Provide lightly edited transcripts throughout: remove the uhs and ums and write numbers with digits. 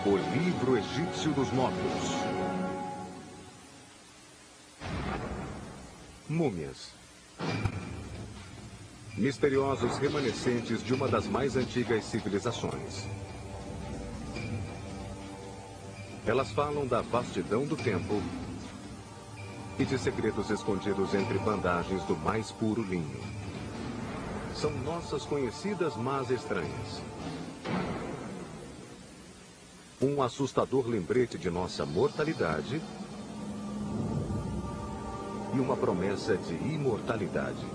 O livro egípcio dos mortos. Múmias. Misteriosos remanescentes de uma das mais antigas civilizações. Elas falam da vastidão do tempo e de segredos escondidos entre bandagens do mais puro linho. São nossas conhecidas mas estranhas. Um assustador lembrete de nossa mortalidade e uma promessa de imortalidade.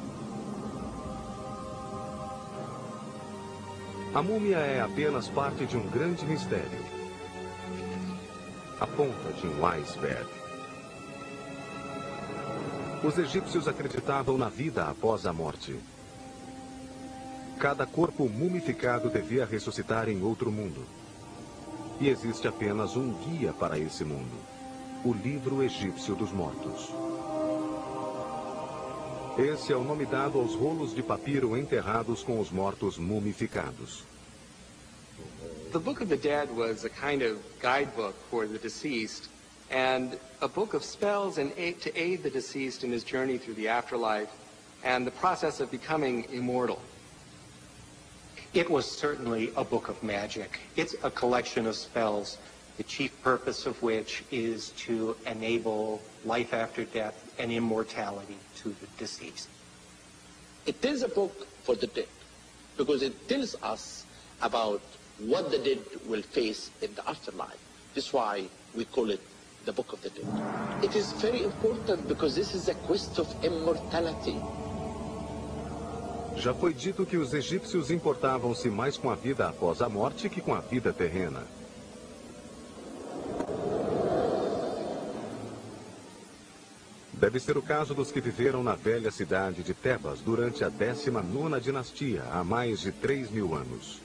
A múmia é apenas parte de um grande mistério. A ponta de um iceberg. Os egípcios acreditavam na vida após a morte. Cada corpo mumificado devia ressuscitar em outro mundo. E existe apenas um guia para esse mundo: o livro egípcio dos mortos. Esse é o nome dado aos rolos de papiro enterrados com os mortos mumificados. The Book of the Dead was a kind of guidebook for the deceased, and a book of spells to aid the deceased in his journey through the afterlife and the process of becoming immortal. It was certainly a book of magic. It's a collection of spells, the chief purpose of which is to enable life after death and immortality to the deceased. It is a book for the dead because it tells us about what the dead will face in the afterlife. That's why we call it the Book of the Dead. It is very important because this is a quest of immortality. Já foi dito que os egípcios importavam-se mais com a vida após a morte que com a vida terrena. Deve ser o caso dos que viveram na velha cidade de Tebas durante a 19ª dinastia, há mais de 3.000 anos.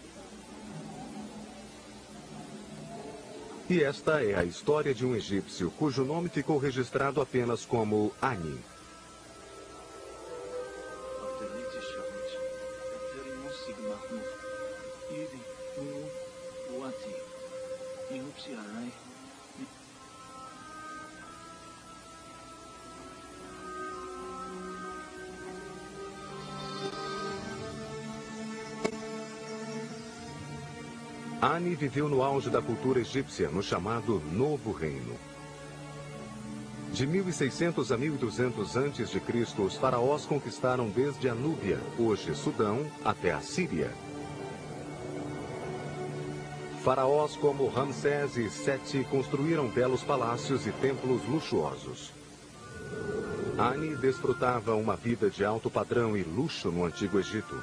E esta é a história de um egípcio cujo nome ficou registrado apenas como Ani. Ani viveu no auge da cultura egípcia, no chamado Novo Reino. De 1600 a 1200 a.C., os faraós conquistaram desde a Núbia, hoje Sudão, até a Síria. Faraós como Ramsés e Seti construíram belos palácios e templos luxuosos. Ani desfrutava uma vida de alto padrão e luxo no Antigo Egito.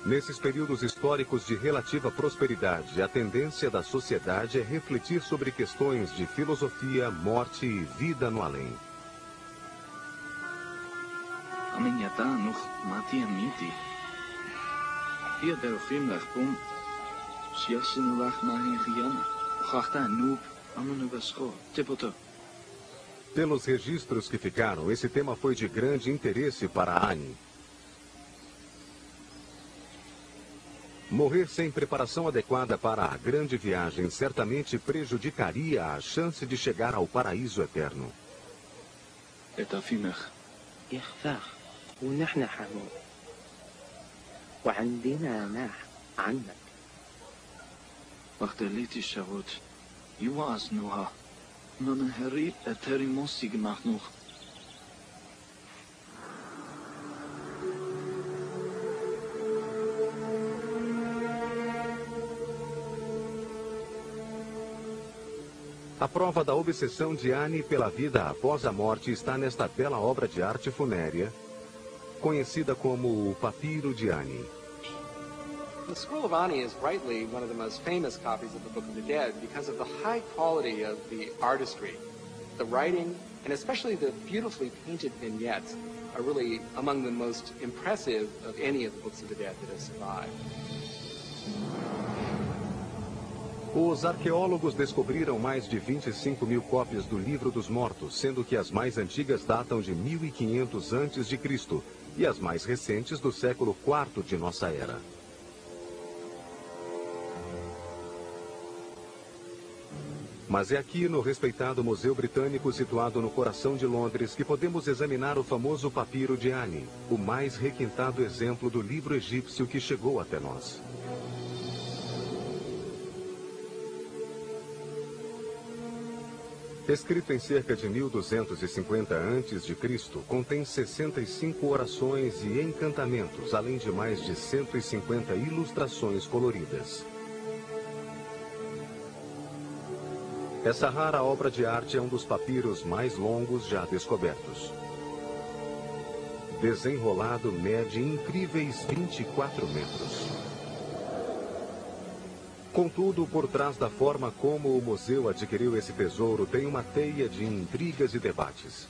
Nesses períodos históricos de relativa prosperidade, a tendência da sociedade é refletir sobre questões de filosofia, morte e vida no além. Pelos registros que ficaram, esse tema foi de grande interesse para Ani. Morrer sem preparação adequada para a grande viagem certamente prejudicaria a chance de chegar ao paraíso eterno. A prova da obsessão de Ani pela vida após a morte está nesta bela obra de arte funérea, conhecida como o Papiro de Ani. The Scroll of Ani is rightly one of the most famous copies of the Book of the Dead because of the high quality of the artistry. The writing, and especially the beautifully painted vignettes, are really among the most impressive of any of the Books of the Dead that have survived. Os arqueólogos descobriram mais de 25.000 cópias do Livro dos Mortos, sendo que as mais antigas datam de 1500 a.C. e as mais recentes do século IV de nossa era. Mas é aqui no respeitado Museu Britânico, situado no coração de Londres, que podemos examinar o famoso papiro de Ani, o mais requintado exemplo do livro egípcio que chegou até nós. Escrito em cerca de 1250 a.C., contém 65 orações e encantamentos, além de mais de 150 ilustrações coloridas. Essa rara obra de arte é um dos papiros mais longos já descobertos. Desenrolado mede incríveis 24 metros. Contudo, por trás da forma como o museu adquiriu esse tesouro, tem uma teia de intrigas e debates.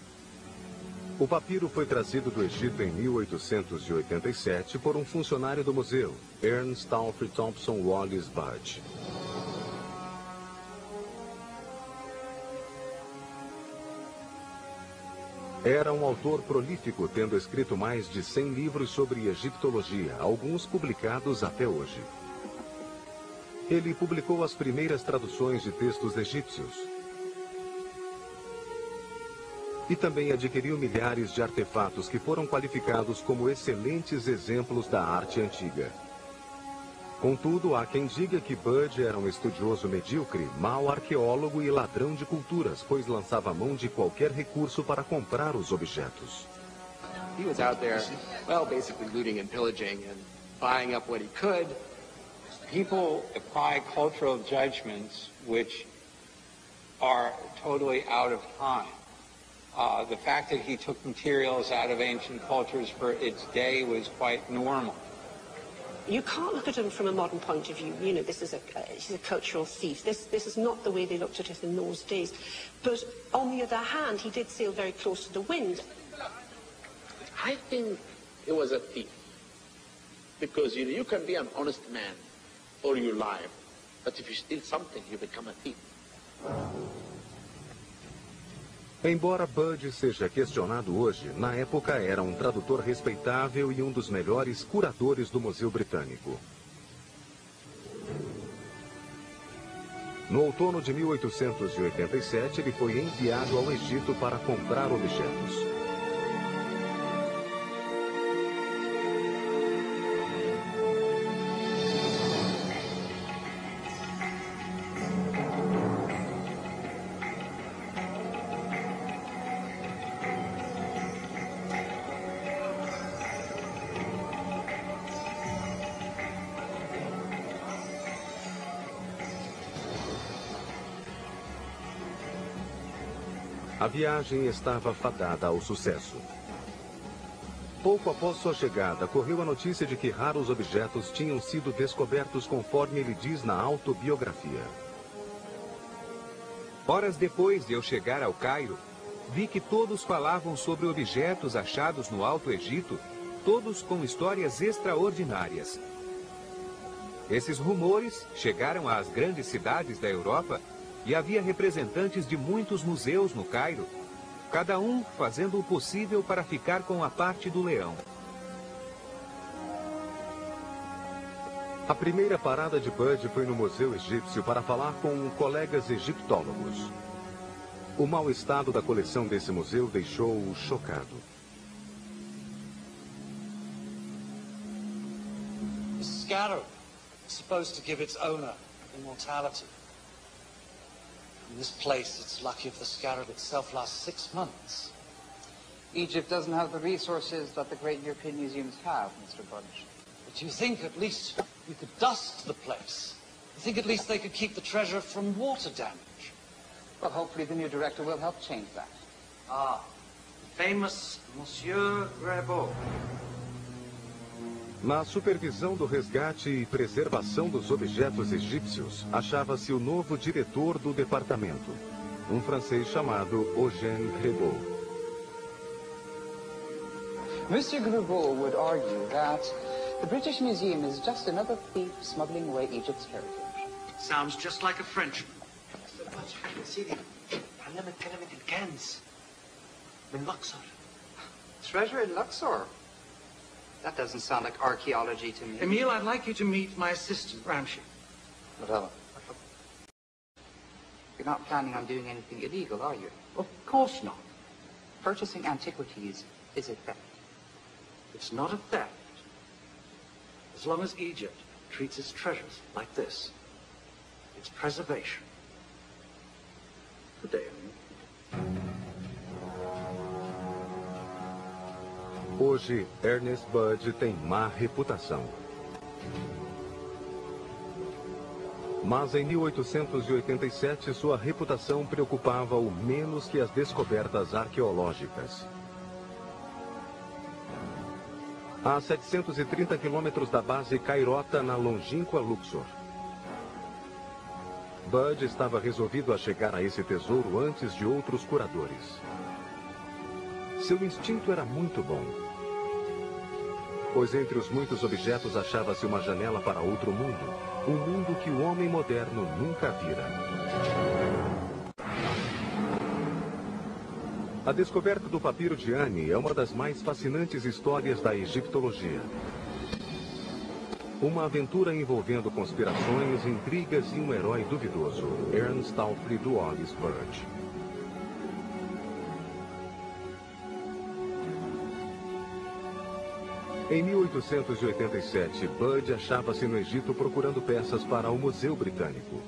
O papiro foi trazido do Egito em 1887 por um funcionário do museu, Ernst Alfred Thompson Wallis Budge. Era um autor prolífico, tendo escrito mais de 100 livros sobre egiptologia, alguns publicados até hoje. Ele publicou as primeiras traduções de textos egípcios. E também adquiriu milhares de artefatos que foram qualificados como excelentes exemplos da arte antiga. Contudo, há quem diga que Budge era um estudioso medíocre, mau arqueólogo e ladrão de culturas, pois lançava mão de qualquer recurso para comprar os objetos. He was out there, well, basically looting and pillaging and buying up what he could. People apply cultural judgments which are totally out of time. The fact that he took materials out of ancient cultures for its day was quite normal. You can't look at him from a modern point of view. You know, this is he's a cultural thief. This is not the way they looked at it in those days. But on the other hand, he did sail very close to the wind. I think he was a thief. Because you can be an honest man all your life, but if you steal something, you become a thief. Embora Budge seja questionado hoje, na época era um tradutor respeitável e um dos melhores curadores do Museu Britânico. No outono de 1887, ele foi enviado ao Egito para comprar objetos. A viagem estava fadada ao sucesso. Pouco após sua chegada, correu a notícia de que raros objetos tinham sido descobertos, conforme ele diz na autobiografia. Horas depois de eu chegar ao Cairo, vi que todos falavam sobre objetos achados no Alto Egito, todos com histórias extraordinárias. Esses rumores chegaram às grandes cidades da Europa e havia representantes de muitos museus no Cairo, cada um fazendo o possível para ficar com a parte do leão. A primeira parada de Budge foi no Museu Egípcio para falar com colegas egiptólogos. O mau estado da coleção desse museu deixou-o chocado. The scarab is supposed to give its owner immortality. In this place, it's lucky if the scarab itself lasts 6 months. Egypt doesn't have the resources that the great European museums have, Mr. Budge. But you think at least you could dust the place? You think at least they could keep the treasure from water damage? Well, hopefully the new director will help change that. Ah, the famous Monsieur Rebaud. Na supervisão do resgate e preservação dos objetos egípcios, achava-se o novo diretor do departamento, um francês chamado Eugène Grébeau. Mr. Grébeau would argue that the British Museum is just another thief smuggling away Egypt's heritage. Sounds just like a Frenchman. Mr. Budge, سيدي علمت كلمة الكنز من Luxor. Treasure in Luxor? That doesn't sound like archaeology to me. Emile, I'd like you to meet my assistant, Ramshi. Madame. You're not planning on doing anything illegal, are you? Of course not. Purchasing antiquities is a theft. It's not a theft. As long as Egypt treats its treasures like this, it's preservation. Good day, Amy. Hoje, Ernest Budge tem má reputação. Mas em 1887 sua reputação preocupava-o menos que as descobertas arqueológicas. A 730 quilômetros da base Cairota, na longínqua Luxor. Budge estava resolvido a chegar a esse tesouro antes de outros curadores. Seu instinto era muito bom, pois entre os muitos objetos achava-se uma janela para outro mundo, um mundo que o homem moderno nunca vira. A descoberta do papiro de Ani é uma das mais fascinantes histórias da egiptologia. Uma aventura envolvendo conspirações, intrigas e um herói duvidoso, Ernst Alfred Wallace Budge. Em 1887, Budge achava-se no Egito procurando peças para o Museu Britânico.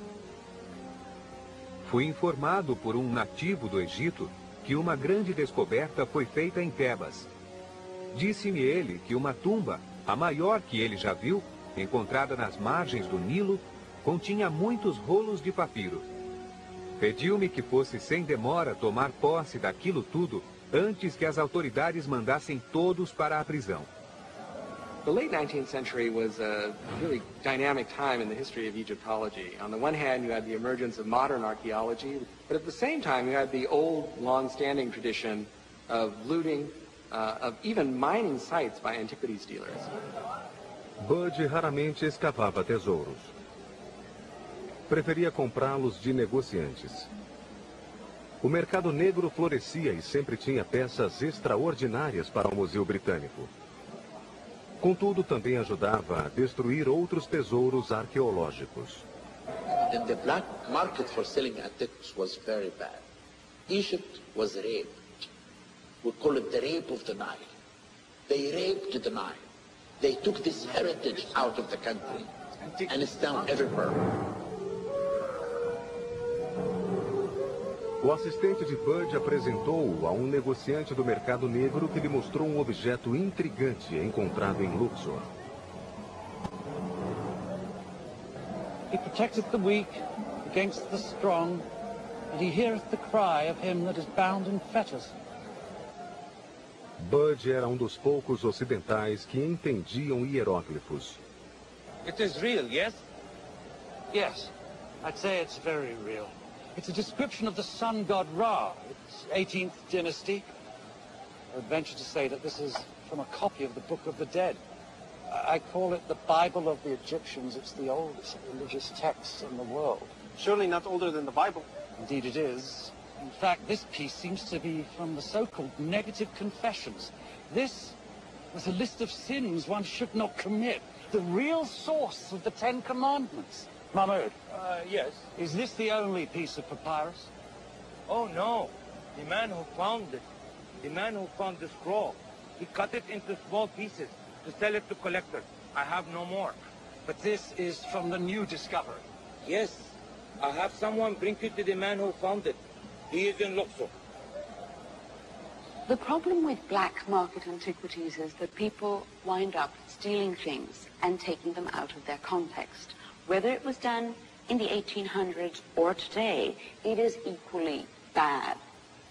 Fui informado por um nativo do Egito que uma grande descoberta foi feita em Tebas. Disse-me ele que uma tumba, a maior que ele já viu, encontrada nas margens do Nilo, continha muitos rolos de papiro. Pediu-me que fosse sem demora tomar posse daquilo tudo antes que as autoridades mandassem todos para a prisão. The late 19th century was a really dynamic time in the history of Egyptology. On the one hand, you had the emergence of modern archaeology, but at the same time, you had the old, long-standing tradition of looting, of even mining sites by antiquities dealers. Budge raramente escavava tesouros. Preferia comprá-los de negociantes. O mercado negro florescia e sempre tinha peças extraordinárias para o Museu Britânico. Contudo, também ajudava a destruir outros tesouros arqueológicos. And the black market for selling antiques was very bad. Egypt was raped. We call it the rape of the Nile. They raped the Nile. They took this heritage out of the country, and it's down everywhere. O assistente de Budge apresentou-o a um negociante do mercado negro que lhe mostrou um objeto intrigante encontrado em Luxor. He protecteth the weak against the strong, and he heareth the cry of him that is bound in fetters. Budge era um dos poucos ocidentais que entendiam hieróglifos. It is real, yes? Yes, I'd say it's very real. It's a description of the sun god Ra. It's 18th dynasty. I would venture to say that this is from a copy of the Book of the Dead. I call it the Bible of the Egyptians. It's the oldest religious text in the world. Surely not older than the Bible. Indeed it is. In fact, this piece seems to be from the so-called negative confessions. This was a list of sins one should not commit. The real source of the Ten Commandments. Mahmoud. Yes. Is this the only piece of papyrus? Oh, no. The man who found the scroll, he cut it into small pieces to sell it to collectors. I have no more. But this is from the new discovery. Yes. I have someone bring it to the man who found it. He is in Luxor. The problem with black market antiquities is that people wind up stealing things and taking them out of their context. Whether it was done in the 1800s or today, it is equally bad.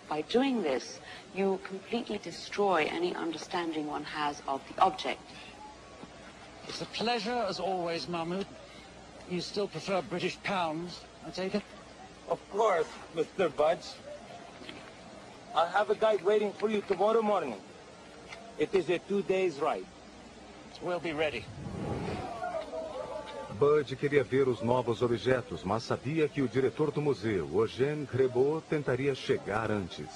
By doing this, you completely destroy any understanding one has of the object. It's a pleasure, as always, Mahmoud. You still prefer British pounds, I take it? Of course, Mr. Budge. I'll have a guide waiting for you tomorrow morning. It is a 2-day ride. We'll be ready. Budge queria ver os novos objetos, mas sabia que o diretor do museu, Eugène Crébeau, tentaria chegar antes.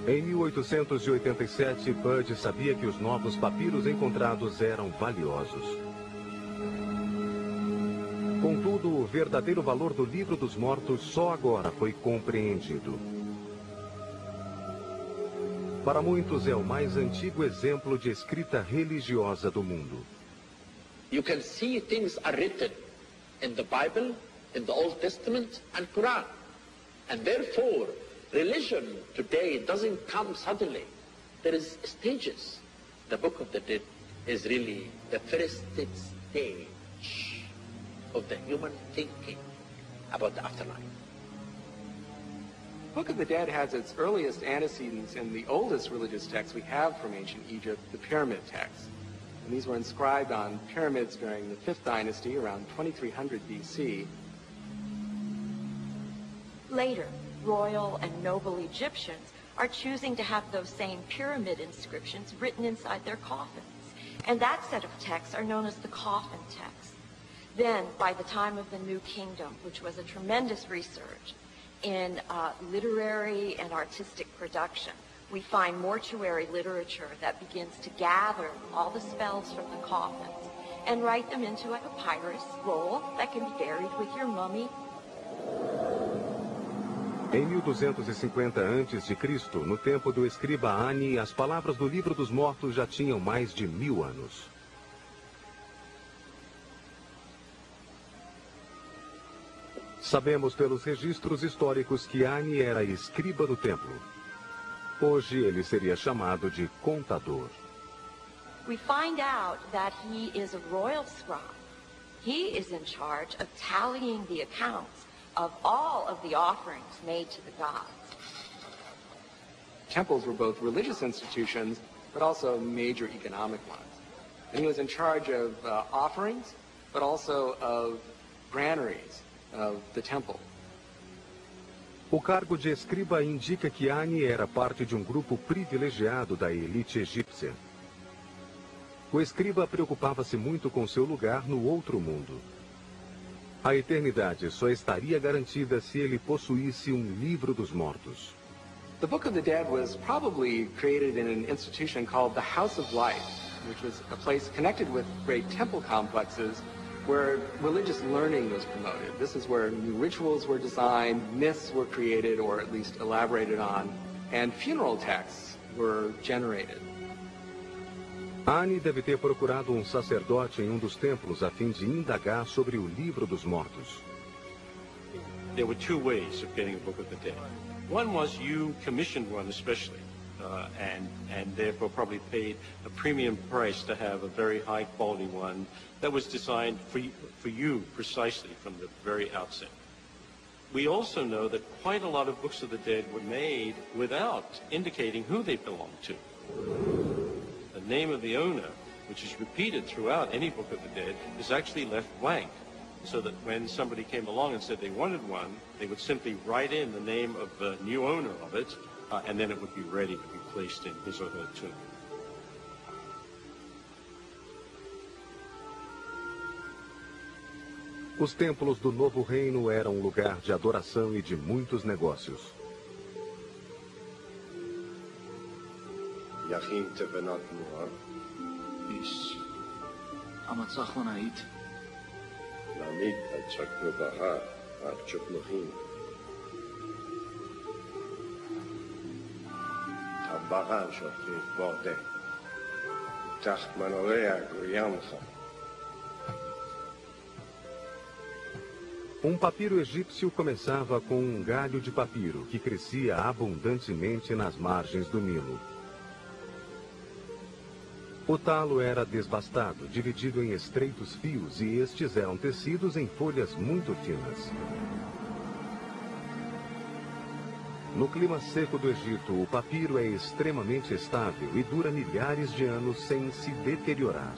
Em 1887, Budge sabia que os novos papiros encontrados eram valiosos. Contudo, o verdadeiro valor do Livro dos Mortos só agora foi compreendido. Para muitos é o mais antigo exemplo de escrita religiosa do mundo. You can see things are written in the Bible, in the Old Testament and Quran. And therefore, religion today doesn't come suddenly. There is stages. The Book of the Dead is really the first stage of the human thinking about the afterlife. The Book of the Dead has its earliest antecedents in the oldest religious texts we have from ancient Egypt, the pyramid texts. And these were inscribed on pyramids during the 5th dynasty, around 2300 BC. Later, royal and noble Egyptians are choosing to have those same pyramid inscriptions written inside their coffins. And that set of texts are known as the coffin texts. Then, by the time of the New Kingdom, which was a tremendous research in literary and artistic production, we find mortuary literature that begins to gather all the spells from the coffins and write them into a papyrus roll that can be buried with your mummy. Em 1250 a.C., no tempo do escriba Ani, as palavras do Livro dos Mortos já tinham mais de 1000 anos. Sabemos pelos registros históricos que Ani era escriba do templo. Hoje ele seria chamado de contador. We find out that he is a royal scribe. He is in charge of tallying the accounts of all of the offerings made to the gods. Temples were both religious institutions, but also major economic ones. And he was in charge of offerings, but also of granaries of the temple. O cargo de escriba indica que Ani era parte de um grupo privilegiado da elite egípcia. O escriba preocupava-se muito com seu lugar no outro mundo. A eternidade só estaria garantida se ele possuísse um livro dos mortos. The Book of the Dead was probably created in an institution called the House of Life, which was a place connected with great temple complexes where religious learning was promoted. This is where new rituals were designed, myths were created or at least elaborated on, and funeral texts were generated. Ani deve ter procurado um sacerdote em um dos templos a fim de indagar sobre o Livro dos Mortos. There were two ways of getting a Book of the Dead. One was you commissioned one especially, and therefore probably paid a premium price to have a very high quality one that was designed for you precisely from the very outset. We also know that quite a lot of Books of the Dead were made without indicating who they belonged to. The name of the owner, which is repeated throughout any Book of the Dead, is actually left blank, so that when somebody came along and said they wanted one, they would simply write in the name of the new owner of it, and then it would be ready to be placed in his or her tomb. Os templos do Novo Reino eram um lugar de adoração e de muitos negócios. יכין תבנת נוער. איש. המצא חונאית. להעמיד על צ'קנו בהר, על צ'קנוהים. הברה שוכי בורדה. תחת מנוריה גוימך. Um papiro egípcio começava com um galho de papiro que crescia abundantemente nas margens do Nilo. O talo era desbastado, dividido em estreitos fios, e estes eram tecidos em folhas muito finas. No clima seco do Egito, o papiro é extremamente estável e dura milhares de anos sem se deteriorar.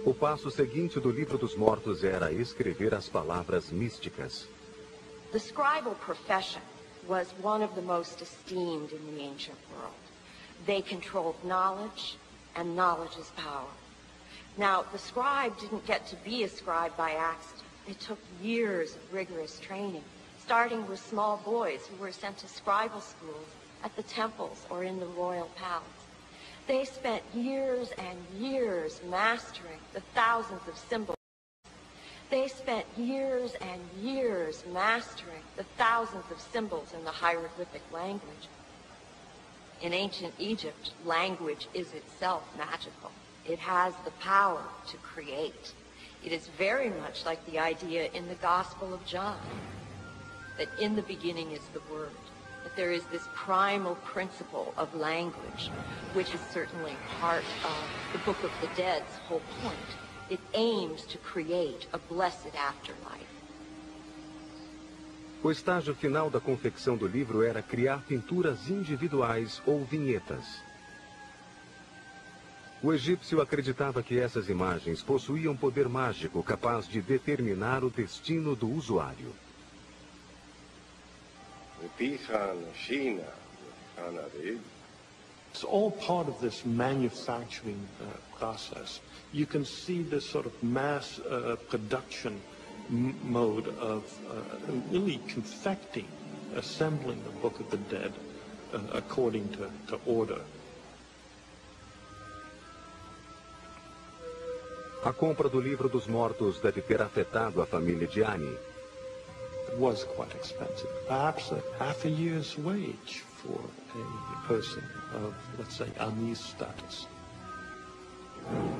O passo seguinte do Livro dos Mortos era escrever as palavras místicas. The scribal profession was one of the most esteemed in the ancient world. They controlled knowledge, and knowledge is power. Now, the scribe didn't get to be a scribe by accident. It took years of rigorous training, starting with small boys who were sent to scribal schools at the temples or in the royal palace. They spent years and years mastering the thousands of symbols. They spent years and years mastering the thousands of symbols in the hieroglyphic language. In ancient Egypt, language is itself magical. It has the power to create. It is very much like the idea in the Gospel of John, that in the beginning is the Word, that there is this primal principle of language, which is certainly part of the Book of the Dead's whole point. It aims to create a blessed afterlife. O estágio final da confecção do livro era criar pinturas individuais ou vinhetas. O egípcio acreditava que essas imagens possuíam poder mágico capaz de determinar o destino do usuário. It's all part of this manufacturing process. You can see this sort of mass production mode of really confecting, assembling the Book of the Dead according to order. A compra do livro dos mortos deve ter afetado a família de Annie. It was quite expensive, perhaps half a year's wage for a person of, let's say, Annie's status.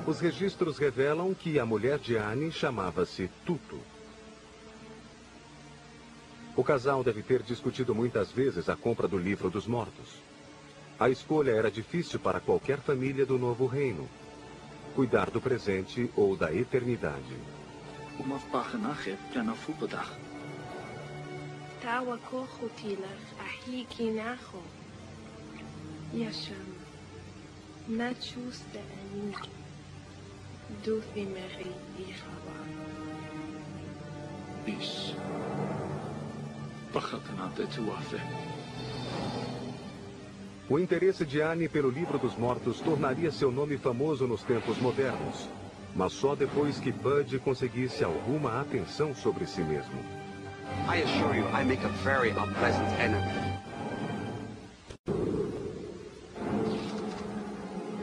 Os registros revelam que a mulher de Annie chamava-se Tutu. O casal deve ter discutido muitas vezes a compra do livro dos mortos. A escolha era difícil para qualquer família do novo reino. Cuidar do presente ou da eternidade. O interesse de Annie pelo livro dos mortos tornaria seu nome famoso nos tempos modernos, mas só depois que Bud conseguisse alguma atenção sobre si mesmo. I assure you, I make a very unpleasant enemy.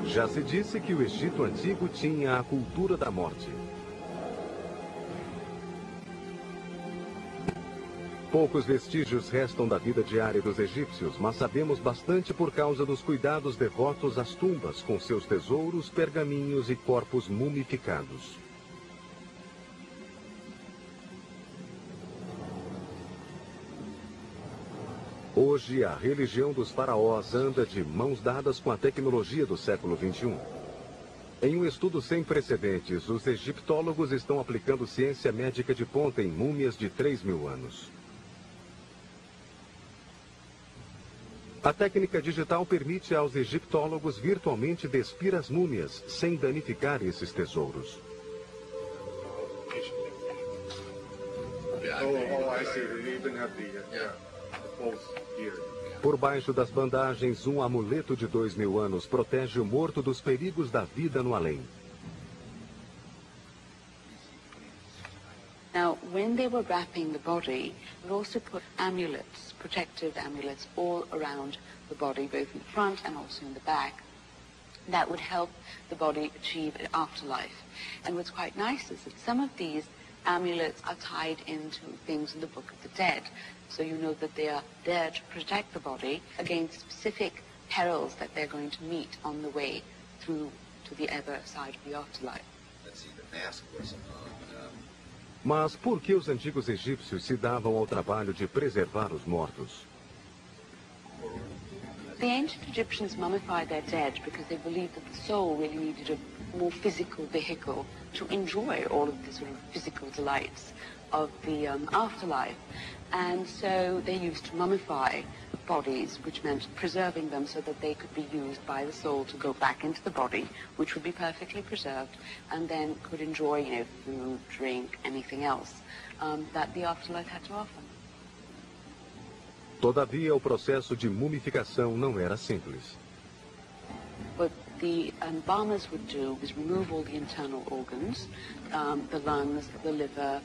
Já se disse que o Egito Antigo tinha a cultura da morte. Poucos vestígios restam da vida diária dos egípcios, mas sabemos bastante por causa dos cuidados devotos às tumbas, com seus tesouros, pergaminhos e corpos mumificados. Hoje, a religião dos faraós anda de mãos dadas com a tecnologia do século XXI. Em um estudo sem precedentes, os egiptólogos estão aplicando ciência médica de ponta em múmias de 3.000 anos. A técnica digital permite aos egiptólogos virtualmente despir as múmias, sem danificar esses tesouros. Por baixo das bandagens, um amuleto de 2.000 anos protege o morto dos perigos da vida no além. Now, when they were wrapping the body, they also put amulets, protective amulets, all around the body, both in the front and also in the back, that would help the body achieve an afterlife. And what's quite nice is that some of these amulets are tied into things in the Book of the Dead. So you know that they are there to protect the body against specific perils that they're going to meet on the way through to the other side of the afterlife. Let's see, the mask was Mas por que os antigos egípcios se davam ao trabalho de preservar os mortos? The ancient Egyptians mummified their dead because they believed that the soul really needed a more physical vehicle to enjoy all of the sort of physical delights of the afterlife. And so they used to mummify bodies, which meant preserving them so that they could be used by the soul to go back into the body, which would be perfectly preserved, and then could enjoy, you know, food, drink, anything else that the afterlife had to offer. Todavia, o processo de mumificação não era simples. What the embalmers would do was remove all the internal organs, the lungs, the liver,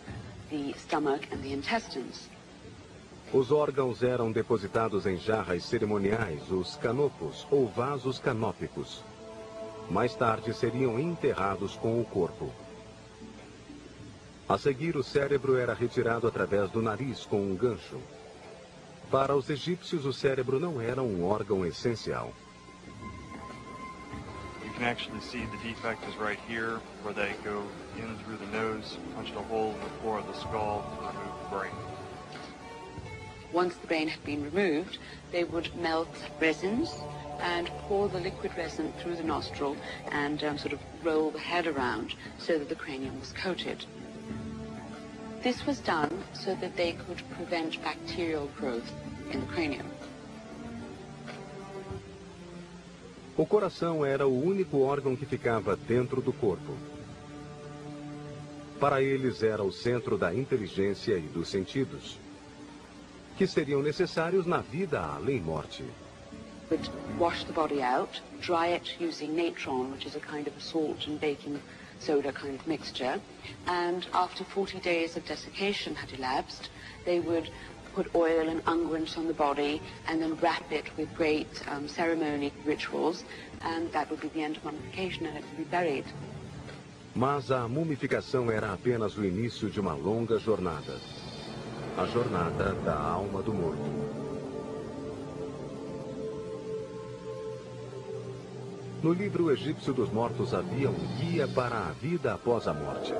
the stomach, and the intestines. Os órgãos eram depositados em jarras cerimoniais, os canopos ou vasos canópicos. Mais tarde seriam enterrados com o corpo. A seguir, o cérebro era retirado através do nariz com um gancho. Para os egípcios, o cérebro não era um órgão essencial. You can actually see the defect is right here, where they go in through the nose, punched a hole in the floor of the skull to remove the brain. Once the brain had been removed, they would melt resins and pour the liquid resin through the nostril and sort of roll the head around so that the cranium was coated. This was done so that they could prevent bacterial growth in the cranium. O coração era o único órgão que ficava dentro do corpo. Para eles era o centro da inteligência e dos sentidos, que seriam necessários na vida além-morte. Would wash the body out, dry it using natron, which is a kind of a salt and baking soda kind of mixture, and after 40 days of desiccation had elapsed, they would put oil and unguents on the body and then wrap it with great ceremony rituals, and that would be the end of mummification and it would be buried. Mas a mumificação era apenas o início de uma longa jornada. A jornada da alma do morto. No livro egípcio dos mortos havia um guia para a vida após a morte.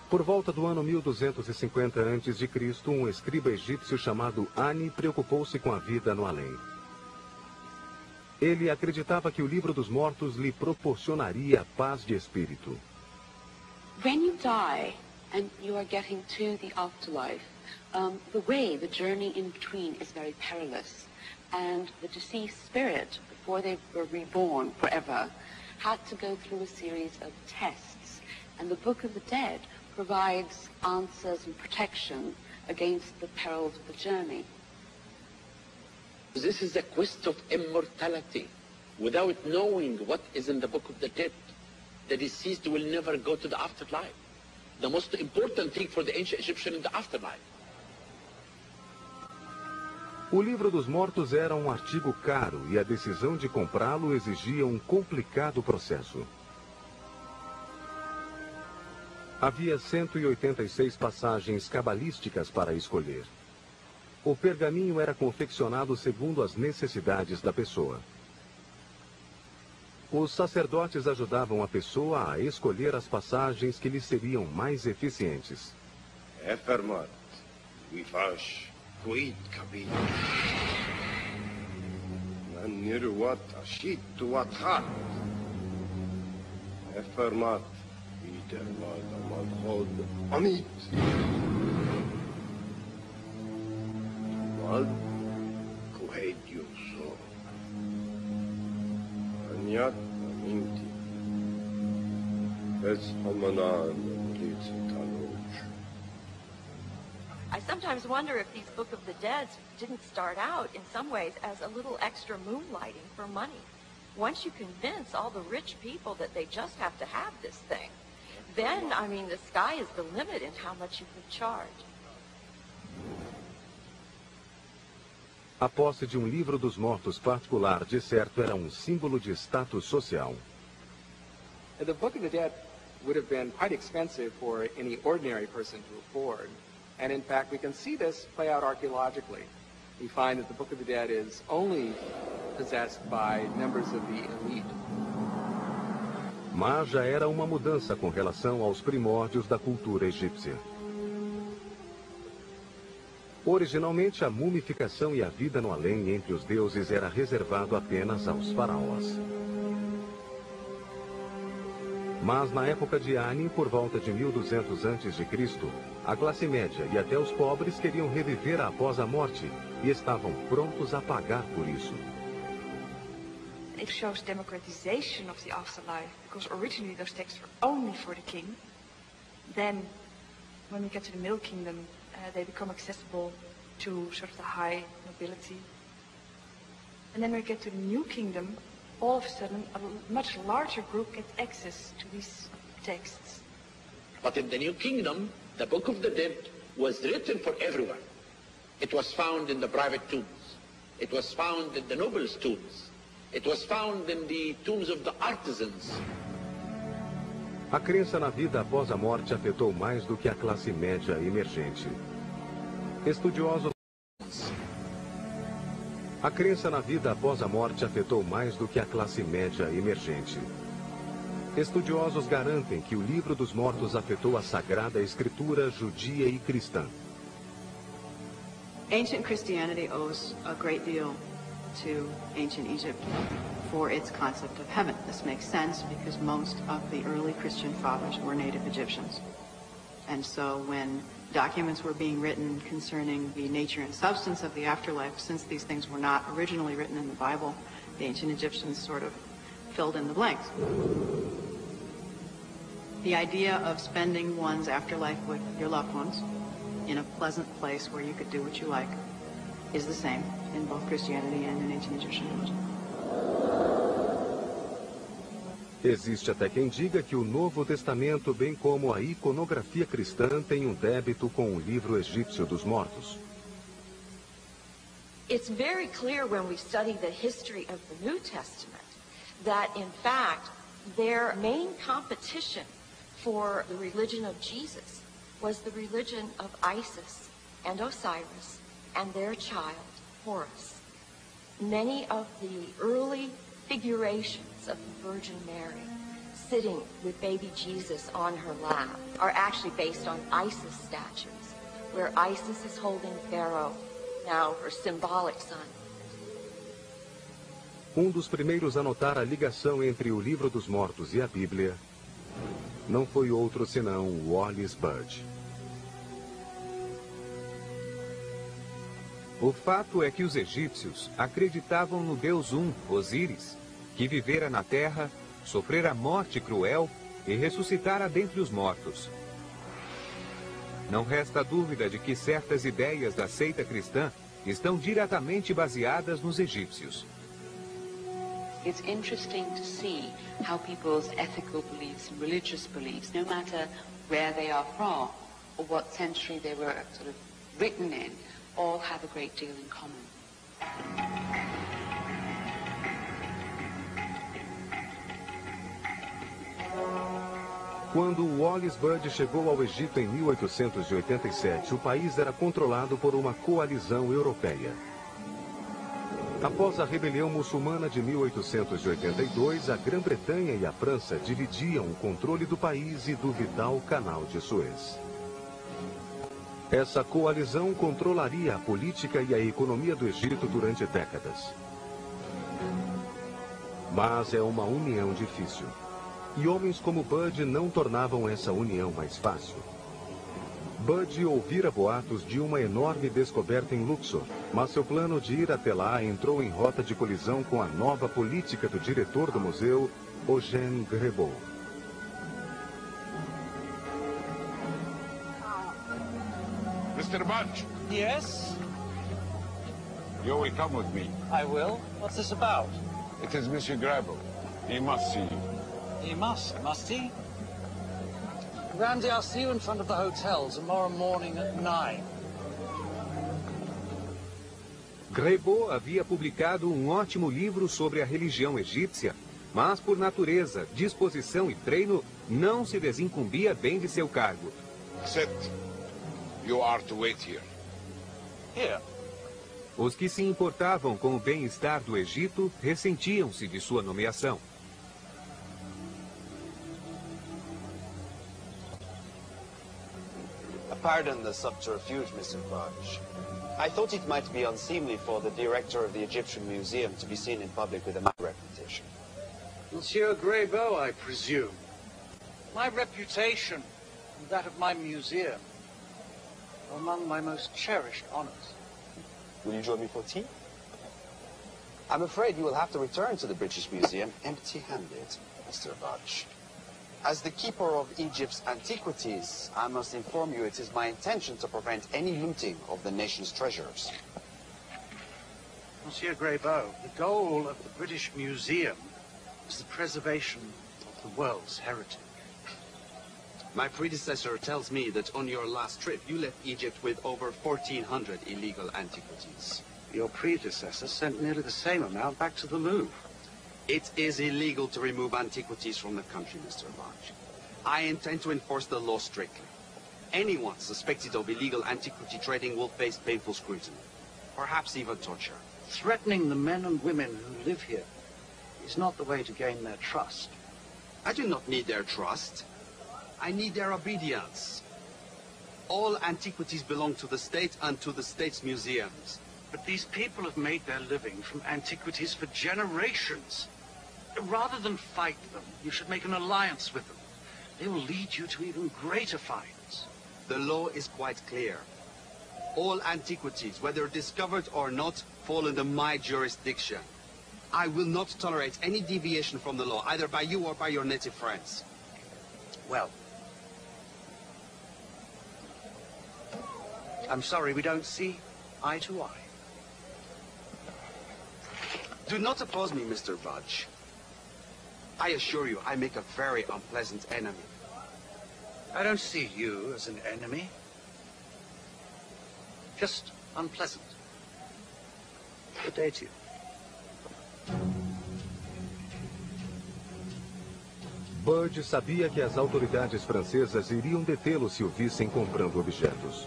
Por volta do ano 1250 a.C., um escriba egípcio chamado Ani preocupou-se com a vida no além. Ele acreditava que o livro dos mortos lhe proporcionaria paz de espírito. When you die and you are getting to the afterlife, the journey in between is very perilous. And the deceased spirit, before they were reborn forever, had to go through a series of tests. And the Book of the Dead provides answers and protection against the perils of the journey. This is the quest of immortality. Without knowing what is in the Book of the Dead, the deceased will never go to the afterlife. The most important thing for the ancient Egyptian in the afterlife. O livro dos mortos era um artigo caro e a decisão de comprá-lo exigia um complicado processo. Havia 186 passagens cabalísticas para escolher. O pergaminho era confeccionado segundo as necessidades da pessoa. Os sacerdotes ajudavam a pessoa a escolher as passagens que lhe seriam mais eficientes. Efermat, Wifash, Kuit Kabit. Naniruat, Ashit, Tuathat. Efermat, Widermat, Amalchod, Amit. Mal, Kuheit Yuso. Anyat, Aminti. Bez Hamanan, I sometimes wonder if these Book of the Dead didn't start out, in some ways, as a little extra moonlighting for money. Once you convince all the rich people that they just have to have this thing, then, I mean, the sky is the limit in how much you can charge. A posse de um livro dos mortos particular, de certo, era um símbolo de status social. The Book of the Dead would have been quite expensive for any ordinary person to afford. And in fact, we can see this play out archaeologically. We find that the Book of the Dead is only possessed by members of the elite. Mas já era uma mudança com relação aos primórdios da cultura egípcia. Originalmente, a mumificação e a vida no além entre os deuses era reservado apenas aos faraós. Mas na época de Ani, por volta de 1200 a.C., a classe média e até os pobres queriam reviver após a morte e estavam prontos a pagar por isso. It shows democratization of the afterlife, because originally those texts were only for the king. Then, when we get to the Middle Kingdom, they become accessible to sort of the high nobility. And then when we get to the New Kingdom, all of a sudden, a much larger group gets access to these texts. But in the New Kingdom, the Book of the Dead was written for everyone. It was found in the private tombs. It was found in the nobles' tombs. It was found in the tombs of the artisans. A crença na vida após a morte afetou mais do que a classe média emergente. Estudiosos. A crença na vida após a morte afetou mais do que a classe média emergente. Estudiosos garantem que o Livro dos Mortos afetou a Sagrada Escritura judia e cristã. Ancient Christianity owes a great deal to ancient Egypt for its concept of heaven. This makes sense because most of the early Christian fathers were native Egyptians. And so when documents were being written concerning the nature and substance of the afterlife, since these things were not originally written in the Bible, the ancient Egyptians sort of filled in the blanks. The idea of spending one's afterlife with your loved ones in a pleasant place where you could do what you like is the same in both Christianity and in ancient Egyptian religion. Existe até quem diga que o Novo Testamento, bem como a iconografia cristã, tem débito com o livro egípcio dos mortos. It's very clear when we study the history of the New Testament that, in fact, their main competition for the religion of Jesus was the religion of Isis and Osiris and their child, Horus. Many of the early figurations of the Virgin Mary sitting with baby Jesus on her lap are actually based on Isis statues, where Isis is holding Pharaoh, now her symbolic son. Dos primeiros a notar a ligação entre o Livro dos Mortos e a Bíblia não foi outro senão Wallis Budge. O fato é que os egípcios acreditavam no Deus Osíris, que vivera na terra, sofrera morte cruel e ressuscitara dentre os mortos. Não resta dúvida de que certas ideias da seita cristã estão diretamente baseadas nos egípcios. It's interesting to see how people's ethical beliefs and religious beliefs, no matter where they are from or what century they were sort of written in, all have a great deal in common. Quando Wallis Budge chegou ao Egito em 1887, o país era controlado por uma coalizão europeia. Após a rebelião muçulmana de 1882, a Grã-Bretanha e a França dividiam o controle do país e do vital Canal de Suez. Essa coalizão controlaria a política e a economia do Egito durante décadas. Mas é uma união difícil. E homens como Budge não tornavam essa união mais fácil. Budge ouvira boatos de uma enorme descoberta em Luxor, mas seu plano de ir até lá entrou em rota de colisão com a nova política do diretor do museu, Eugène Grébeau. Mr. Budge. Yes? You will come with me. I will. What's this about? It is Monsieur Grébeau. He must see you. He must he? Randy, I'll see you in front of the hotel tomorrow morning at 9. Grébeau havia publicado ótimo livro sobre a religião egípcia, mas por natureza, disposição e treino, não se desincumbia bem de seu cargo. Sit. You are to wait here. Here? Os que se importavam com o bem-estar do Egito ressentiam-se de sua nomeação. Pardon the subterfuge, Mr. Budge. I thought it might be unseemly for the director of the Egyptian Museum to be seen in public with a bad reputation. Monsieur Grébeau, I presume. My reputation and that of my museum are among my most cherished honors. Will you join me for tea? I'm afraid you will have to return to the British Museum empty-handed, Mr. Budge. As the keeper of Egypt's antiquities, I must inform you it is my intention to prevent any looting of the nation's treasures. Monsieur Grébeau, the goal of the British Museum is the preservation of the world's heritage. My predecessor tells me that on your last trip, you left Egypt with over 1,400 illegal antiquities. Your predecessor sent nearly the same amount back to the Louvre. It is illegal to remove antiquities from the country, Mr. Abache. I intend to enforce the law strictly. Anyone suspected of illegal antiquity trading will face painful scrutiny, perhaps even torture. Threatening the men and women who live here is not the way to gain their trust. I do not need their trust. I need their obedience. All antiquities belong to the state and to the state's museums. But these people have made their living from antiquities for generations. Rather than fight them, you should make an alliance with them. They will lead you to even greater fights. The law is quite clear. All antiquities, whether discovered or not, fall under my jurisdiction. I will not tolerate any deviation from the law, either by you or by your native friends. Well, I'm sorry we don't see eye to eye. Do not oppose me, Mr. Vudge. I assure you, I make a very unpleasant enemy. I don't see you as an enemy. Just unpleasant. Good day to you. Budge sabia que as autoridades francesas iriam detê-lo se o vissem comprando objetos.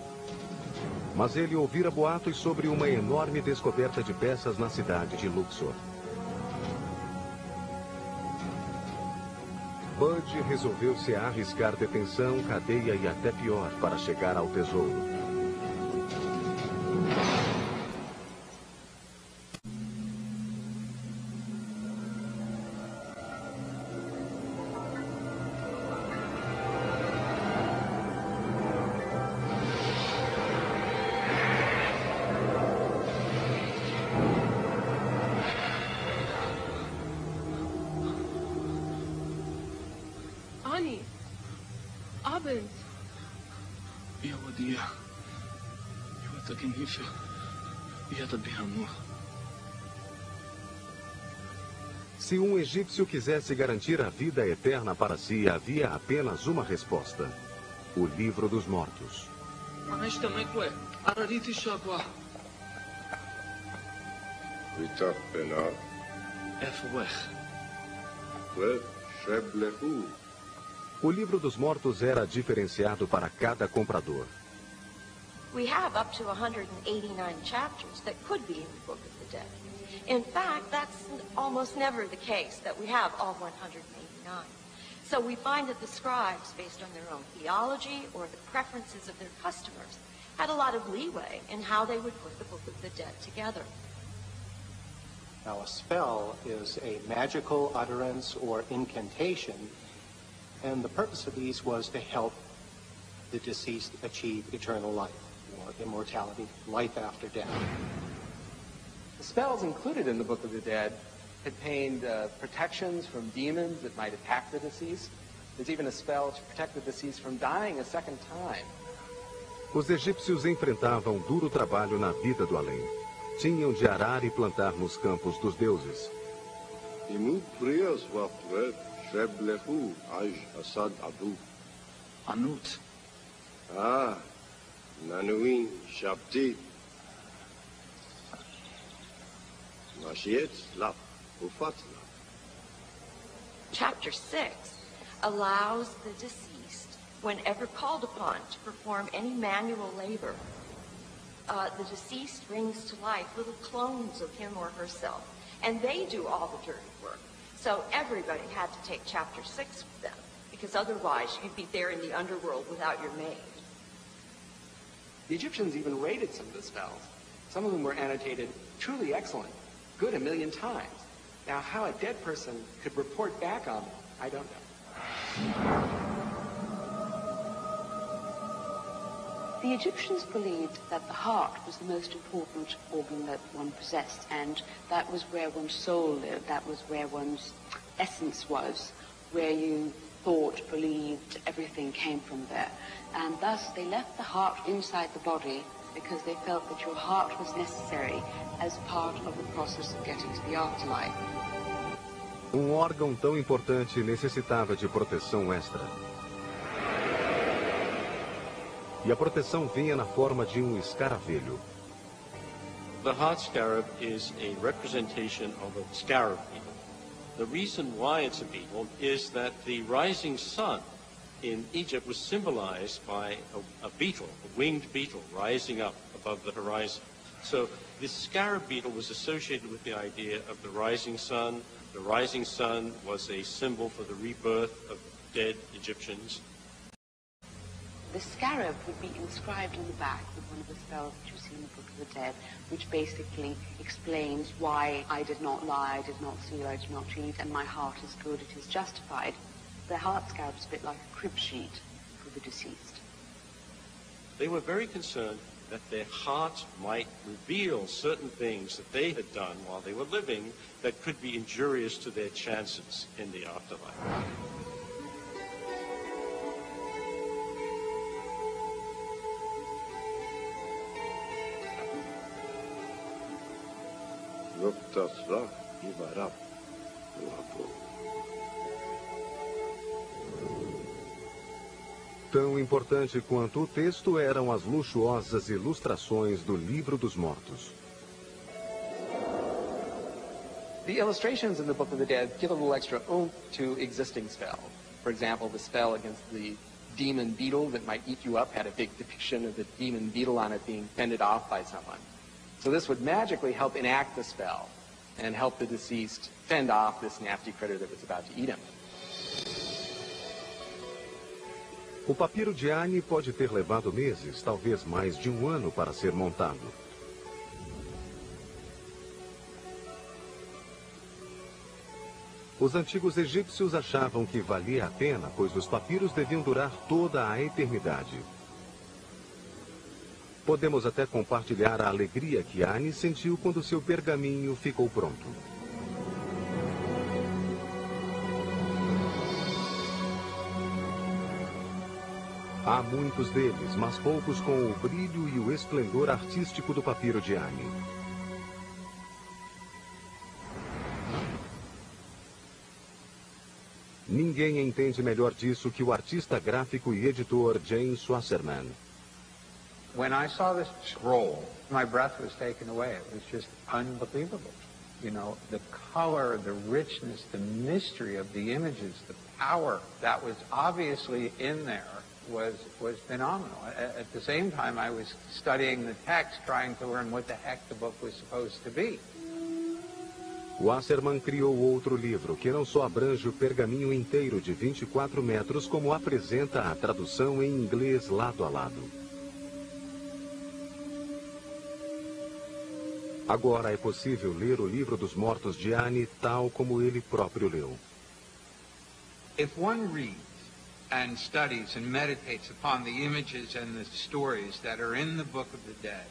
Mas ele ouvira boatos sobre uma enorme descoberta de peças na cidade de Luxor. Budge resolveu-se a arriscar detenção, cadeia e até pior para chegar ao tesouro. Se um egípcio quisesse garantir a vida eterna para si, havia apenas uma resposta: o Livro dos Mortos. O Livro dos Mortos era diferenciado para cada comprador. We have up to 189 chapters that could be in the Book of the Dead. In fact, that's almost never the case, that we have all 189. So we find that the scribes, based on their own theology or the preferences of their customers, had a lot of leeway in how they would put the Book of the Dead together. Now, a spell is a magical utterance or incantation, and the purpose of these was to help the deceased achieve eternal life, or immortality, life after death. The spells included in the Book of the Dead contained protections from demons that might attack the deceased. There's even a spell to protect the deceased from dying a second time. Os egípcios enfrentavam duro trabalho na vida do além. Tinham de arar e plantar nos campos dos deuses. Anut. Ah, Nanuin, Shabti. Chapter 6 allows the deceased, whenever called upon to perform any manual labor, the deceased brings to life little clones of him or herself, and they do all the dirty work. So everybody had to take Chapter 6 with them, because otherwise you'd be there in the underworld without your maid. The Egyptians even rated some of the spells. Some of them were annotated truly excellent, good a million times. Now, how a dead person could report back on them, I don't know. The Egyptians believed that the heart was the most important organ that one possessed, and that was where one's soul lived, that was where one's essence was, where you thought, believed, everything came from there. And thus they left the heart inside the body because they felt that your heart was necessary as part of the process of getting to the afterlife. Órgão tão importante necessitava de proteção extra. E a proteção vinha na forma de escaravelho. The heart scarab is a representation of a scarab beetle. The reason why it's a beetle is that the rising sun in Egypt was symbolized by a beetle, a winged beetle, rising up above the horizon. So this scarab beetle was associated with the idea of the rising sun. The rising sun was a symbol for the rebirth of dead Egyptians. The scarab would be inscribed on the back with one of the spells that you see in the Book of the Dead, which basically explains why I did not lie, I did not steal, I did not cheat, and my heart is good, it is justified. The heart scarab is a bit like a crib sheet for the deceased. They were very concerned that their heart might reveal certain things that they had done while they were living that could be injurious to their chances in the afterlife. Tão importante quanto o texto eram as luxuosas ilustrações do Livro dos Mortos. The illustrations in the Book of the Dead give a little extra oomph to existing spells. For example, the spell against the demon beetle that might eat you up had a big depiction of the demon beetle on it being fended off by someone. So this would magically help enact the spell and help the deceased fend off this nasty critter that was about to eat him. O papiro de Ani pode ter levado meses, talvez mais de um ano, para ser montado. Os antigos egípcios achavam que valia a pena, pois os papiros deviam durar toda a eternidade. Podemos até compartilhar a alegria que Ani sentiu quando seu pergaminho ficou pronto. Há muitos deles, mas poucos com o brilho e o esplendor artístico do papiro de Ani. Ninguém entende melhor disso que o artista gráfico e editor James Wasserman. When I saw this scroll, my breath was taken away. It was just unbelievable. You know, the color, the richness, the mystery of the images, the power that was obviously in there was phenomenal. At the same time, I was studying the text, trying to learn what the heck the book was supposed to be. Wasserman criou outro livro que não só abrange o pergaminho inteiro de 24 metros, como apresenta a tradução em inglês lado a lado. Agora é possível ler o Livro dos Mortos de Ani tal como ele próprio leu. If one reads and studies and meditates upon the images and the stories that are in the Book of the Dead,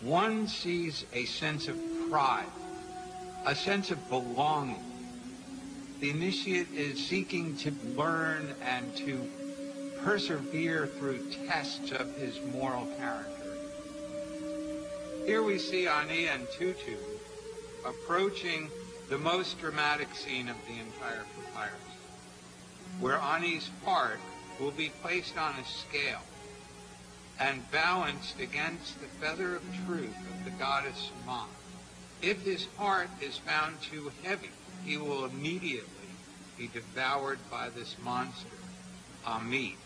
one sees a sense of pride, a sense of belonging. The initiate is seeking to learn and to persevere through tests of his moral character. Here we see Ani and Tutu approaching the most dramatic scene of the entire papyrus, where Ani's heart will be placed on a scale and balanced against the feather of truth of the goddess Ma. If his heart is found too heavy, he will immediately be devoured by this monster, Amit.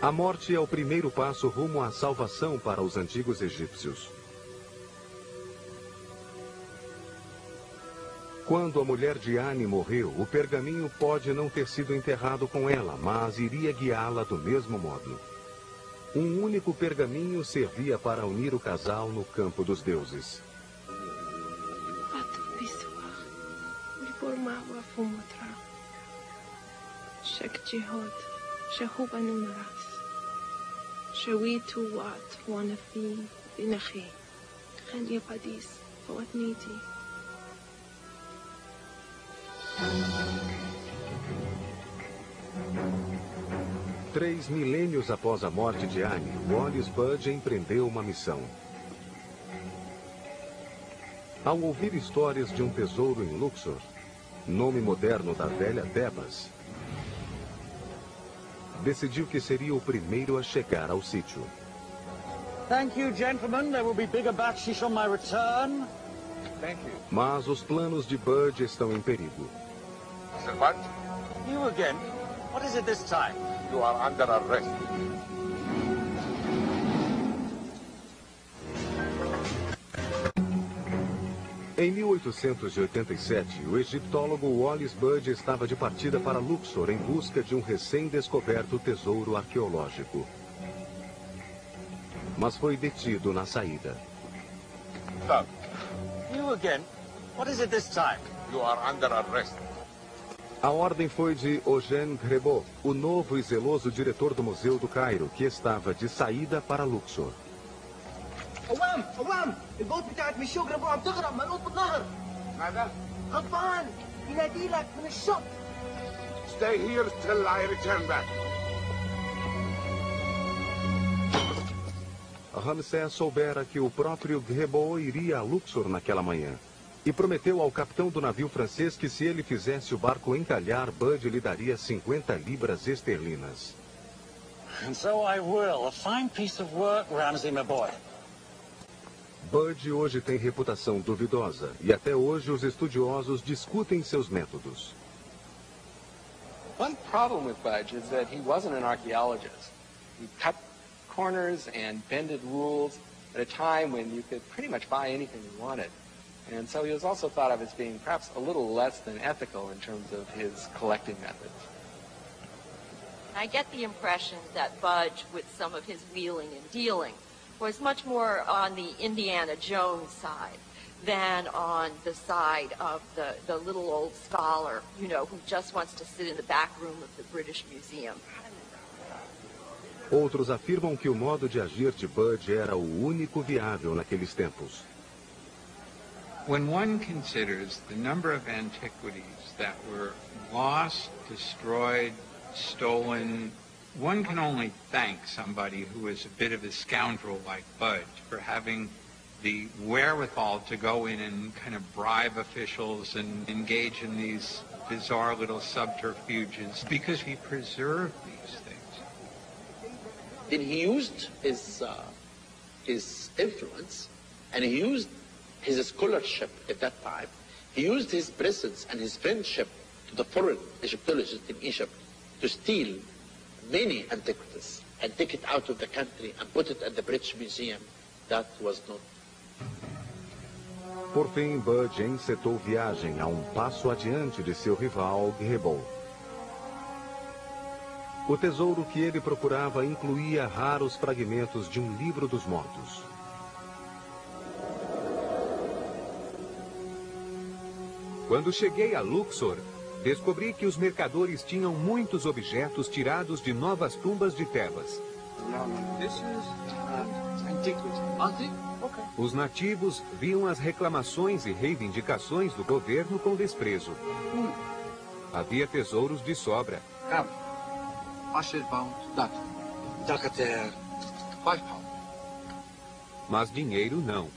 A morte é o primeiro passo rumo à salvação para os antigos egípcios. Quando a mulher de Ani morreu, o pergaminho pode não ter sido enterrado com ela, mas iria guiá-la do mesmo modo. Um único pergaminho servia para unir o casal no campo dos deuses. Três milênios após a morte de Ani, Wallis Budge empreendeu uma missão. Ao ouvir histórias de um tesouro em Luxor, nome moderno da velha Tebas, decidiu que seria o primeiro a chegar ao sítio. Thank you, gentlemen. There will be bigger bakshish on my return. Thank you. Mas os planos de Bud estão em perigo. Mr. Bud? You again? What is it this time? You are under arrest. Em 1887, o egiptólogo Wallis Budge estava de partida para Luxor em busca de um recém-descoberto tesouro arqueológico. Mas foi detido na saída. Stop. You again? What is it this time? You are under arrest. A ordem foi de Eugène Grébeau, o novo e zeloso diretor do Museu do Cairo, que estava de saída para Luxor. عوام البوت بتاعت مشو قربوا عم تغرق منقوط بالنهر. ماذا؟ غضبان ينادي لك من الشط. Stay here till I return back. Ramsés soubera que o próprio Grébeau iria a Luxor naquela manhã e prometeu ao capitão do navio francês que se ele fizesse o barco encalhar, Bud lhe daria 50 libras esterlinas. And so I will. A fine piece of work, Ramsay, my boy. Bud hoje tem reputação duvidosa e até hoje os estudiosos discutem seus métodos. One problem with Budge is that he wasn't an archaeologist. He cut corners and bended rules at a time when you could pretty much buy anything you wanted. And so he was also thought of as being perhaps a little less than ethical in terms of his collecting methods. I get the impression that Budge, with some of his wheeling and dealing, was much more on the Indiana Jones side than on the side of the little old scholar, you know, who just wants to sit in the back room of the British Museum. Outros afirmam que o modo de agir de Bud era o único viável naqueles tempos. When one considers the number of antiquities that were lost, destroyed, stolen, one can only thank somebody who is a bit of a scoundrel like Budge for having the wherewithal to go in and kind of bribe officials and engage in these bizarre little subterfuges because he preserved these things. Then he used his influence, and he used his scholarship at that time. He used his presence and his friendship to the foreign Egyptologists in Egypt to steal many antiquities and take it out of the country and put it at the British Museum. That was not. Por fim, Bud encetou viagem a um passo adiante de seu rival, Grébeau. O tesouro que ele procurava incluía raros fragmentos de um livro dos mortos. Quando cheguei a Luxor, descobri que os mercadores tinham muitos objetos tirados de novas tumbas de Tebas. Os nativos viam as reclamações e reivindicações do governo com desprezo. Havia tesouros de sobra. Mas dinheiro não.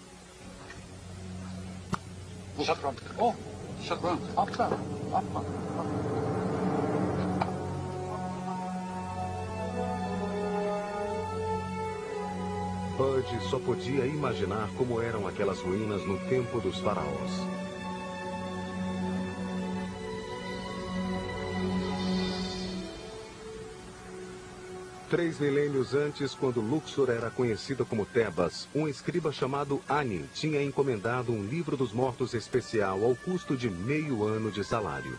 Bud só podia imaginar como eram aquelas ruínas no tempo dos faraós. Três milênios antes, quando Luxor era conhecida como Tebas, um escriba chamado Ani tinha encomendado um livro dos mortos especial ao custo de meio ano de salário.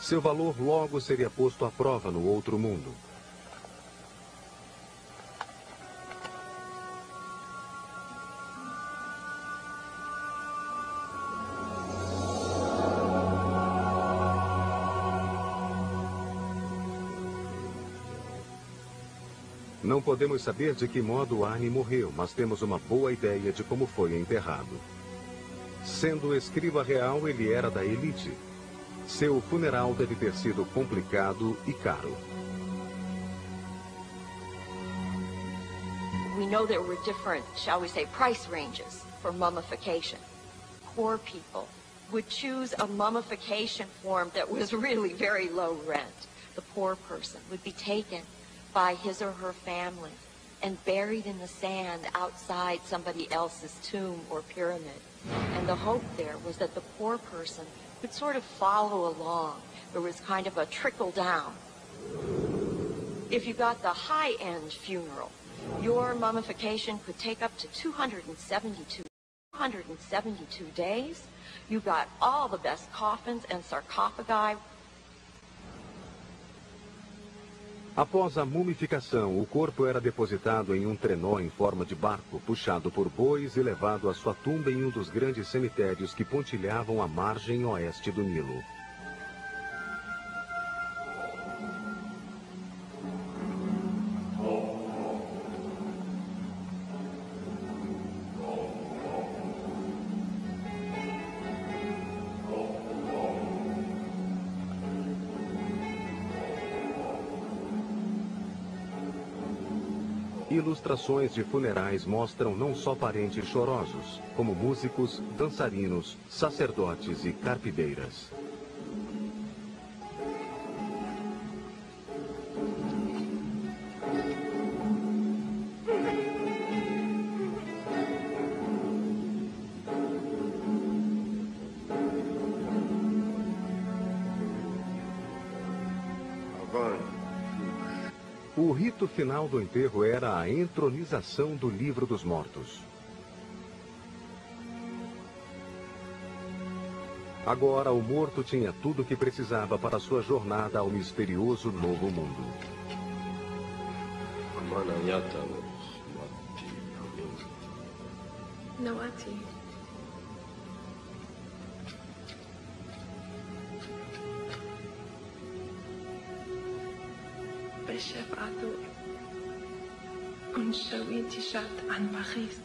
Seu valor logo seria posto à prova no outro mundo. Não podemos saber de que modo Ani morreu, mas temos uma boa ideia de como foi enterrado. Sendo escriba real, ele era da elite. Seu funeral deve ter sido complicado e caro. We know there were different, shall we say, price ranges for mummification. Poor people would choose a mummification form that was really very low rent. The poor person would be taken by his or her family and buried in the sand outside somebody else's tomb or pyramid. And the hope there was that the poor person could sort of follow along. There was kind of a trickle down. If you got the high-end funeral, your mummification could take up to 272 days. You got all the best coffins and sarcophagi. Após a mumificação, o corpo era depositado em um trenó em forma de barco, puxado por bois e levado à sua tumba em um dos grandes cemitérios que pontilhavam a margem oeste do Nilo. Ilustrações de funerais mostram não só parentes chorosos, como músicos, dançarinos, sacerdotes e carpideiras. O rito final do enterro era a entronização do livro dos mortos. Agora o morto tinha tudo o que precisava para sua jornada ao misterioso novo mundo. Nawati. بالشفعة أنشوي تشات عن بخيس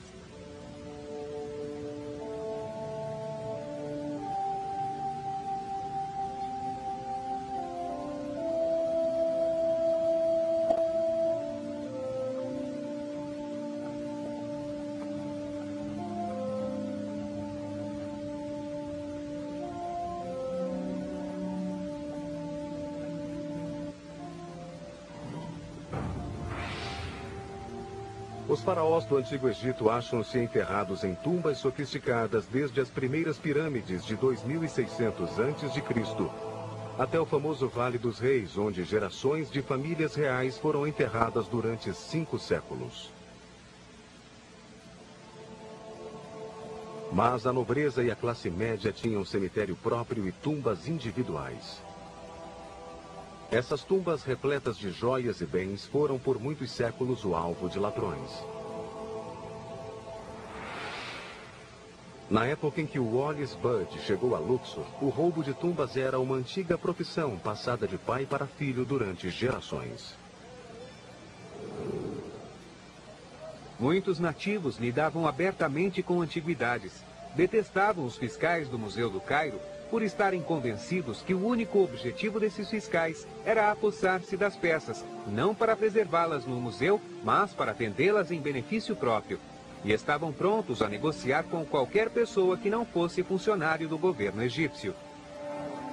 Os faraós do Antigo Egito acham-se enterrados em tumbas sofisticadas desde as primeiras pirâmides de 2600 a.C. até o famoso Vale dos Reis, onde gerações de famílias reais foram enterradas durante 5 séculos. Mas a nobreza e a classe média tinham cemitério próprio e tumbas individuais. Essas tumbas repletas de joias e bens foram por muitos séculos o alvo de ladrões. Na época em que o Wallis Budge chegou a Luxor, o roubo de tumbas era uma antiga profissão passada de pai para filho durante gerações. Muitos nativos lidavam abertamente com antiguidades. Detestavam os fiscais do Museu do Cairo por estarem convencidos que o único objetivo desses fiscais era apossar-se das peças, não para preservá-las no museu, mas para vendê-las em benefício próprio. E estavam prontos a negociar com qualquer pessoa que não fosse funcionário do governo egípcio.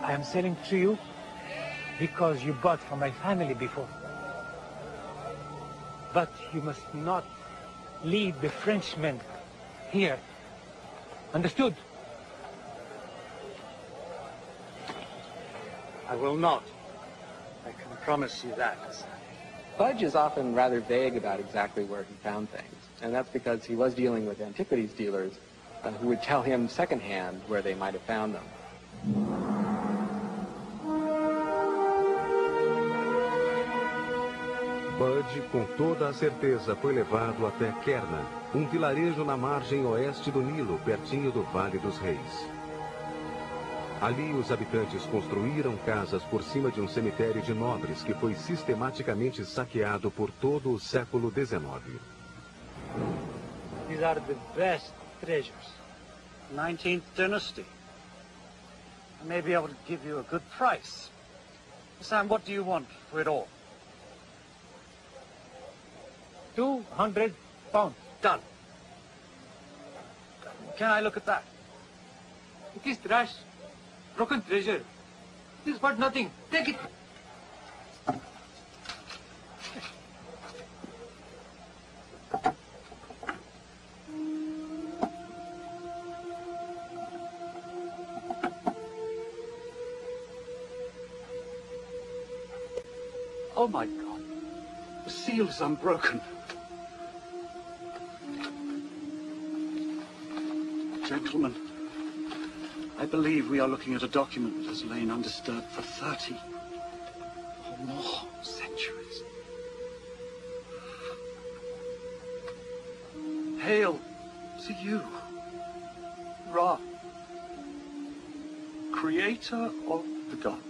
I am selling to you because you bought from my family before. But you must not leave the Frenchmen here. Understood? I will not. I can promise you that. Budge is often rather vague about exactly where he found things, and that's because he was dealing with antiquities dealers who would tell him secondhand where they might have found them. Budge, com toda a certeza, foi levado até Kerna, um vilarejo na margem oeste do Nilo, pertinho do Vale dos Reis. Ali, os habitantes construíram casas por cima de um cemitério de nobres que foi sistematicamente saqueado por todo o século XIX. These are the best treasures. 19th dynasty. I may be able to give you a good price. Sam, what do you want for it all? 200 pounds. Done. Can I look at that? It is trash. Broken treasure. It is worth nothing. Take it. Oh my God. The seal is unbroken. Gentlemen, I believe we are looking at a document that has lain undisturbed for 30 or more centuries. Hail to you, Ra, creator of the gods.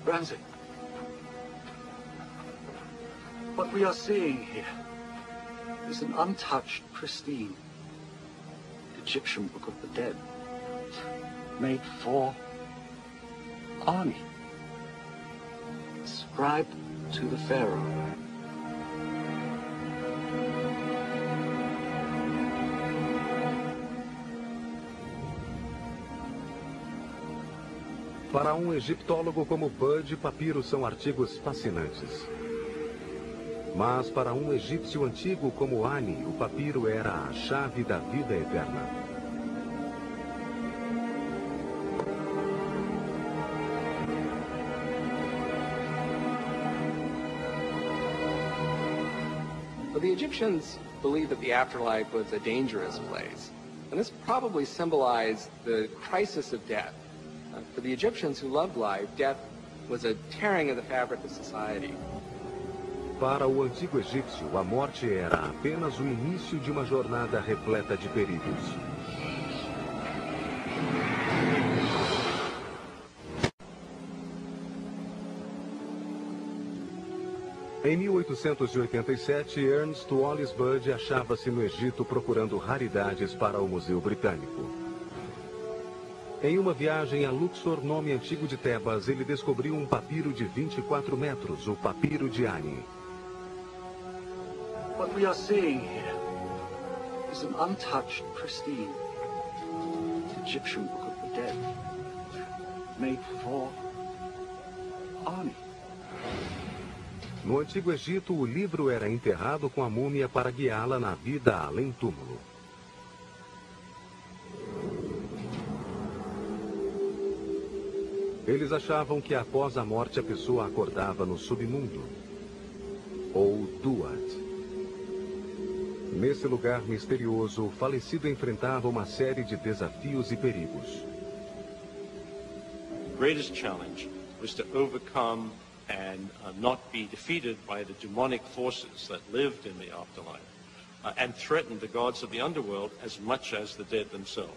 Ramsey, what we are seeing here is an untouched, pristine Egyptian Book of the Dead, made for Ani, scribed to the Pharaoh. Para um egiptólogo como Bud, papiros são artigos fascinantes. Mas para um egípcio antigo como Ani, o papiro era a chave da vida eterna. Well, the Egyptians believed that the afterlife was a dangerous place, and this probably symbolized the crisis of death. For the Egyptians who loved life, death was a tearing of the fabric of society. Para o antigo egípcio, a morte era apenas o início de uma jornada repleta de perigos. Em 1887, Ernest Wallis Bud achava-se no Egito procurando raridades para o Museu Britânico. Em uma viagem a Luxor, nome antigo de Tebas, ele descobriu um papiro de 24 metros, o Papiro de Ani. What we are seeing here is an untouched, pristine Egyptian Book of the Dead, made for Ani. No Antigo Egito, o livro era enterrado com a múmia para guiá-la na vida além túmulo. Eles achavam que após a morte a pessoa acordava no submundo, ou Duat. Nesse lugar misterioso, o falecido enfrentava uma série de desafios e perigos. The greatest challenge was to overcome and not be defeated by the demonic forces that lived in the afterlife and threatened the gods of the underworld as much as the dead themselves.